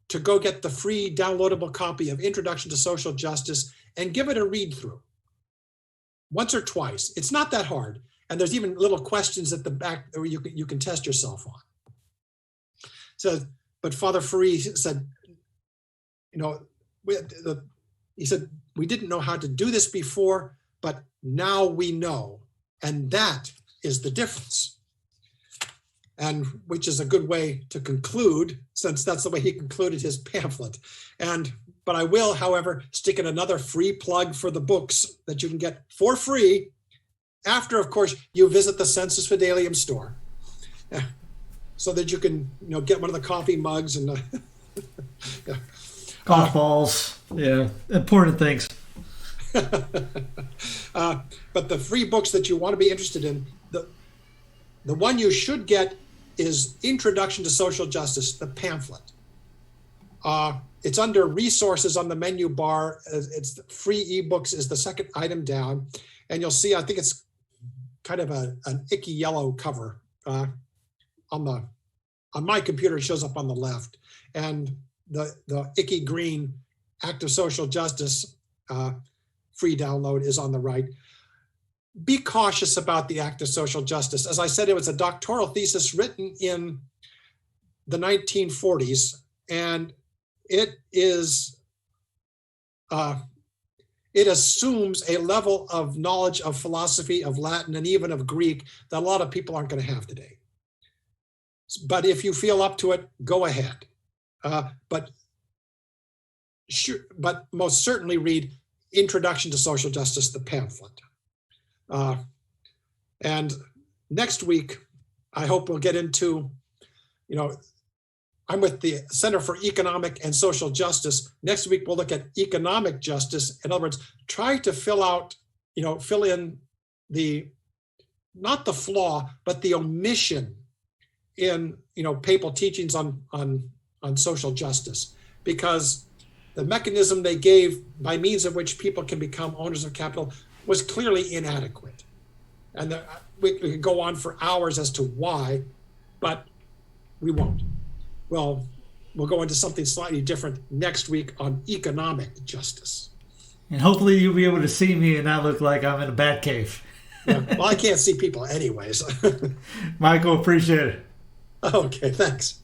to go get the free downloadable copy of Introduction to Social Justice and give it a read through once or twice. It's not that hard. And there's even little questions at the back where you can test yourself on. So, but Father Ferry said, he said, we didn't know how to do this before, but now we know. And that is the difference. And which is a good way to conclude, since that's the way he concluded his pamphlet. But I will, however, stick in another free plug for the books that you can get for free after, of course, you visit the Sensus Fidelium store, so that you can, get one of the coffee mugs and golf balls, important things. But the free books that you want to be interested in, the one you should get is Introduction to Social Justice, the pamphlet. It's under resources on the menu bar. It's free ebooks is the second item down, and you'll see, I think it's kind of an icky yellow cover. On my computer, it shows up on the left, and the icky green Act of Social Justice free download is on the right. Be cautious about the Act of Social Justice. As I said, it was a doctoral thesis written in the 1940s, and it is, it assumes a level of knowledge of philosophy, of Latin, and even of Greek that a lot of people aren't going to have today. But if you feel up to it, go ahead. But most certainly read Introduction to Social Justice, the pamphlet. And next week, I hope we'll get into, I'm with the Center for Economic and Social Justice. Next week, we'll look at economic justice. In other words, try to fill in not the flaw, but the omission in, papal teachings on social justice, because the mechanism they gave by means of which people can become owners of capital was clearly inadequate. And we could go on for hours as to why, but we won't. Well, we'll go into something slightly different next week on economic justice. And hopefully you'll be able to see me and not look like I'm in a bat cave. Yeah, well, I can't see people anyways. Michael, appreciate it. Okay, thanks.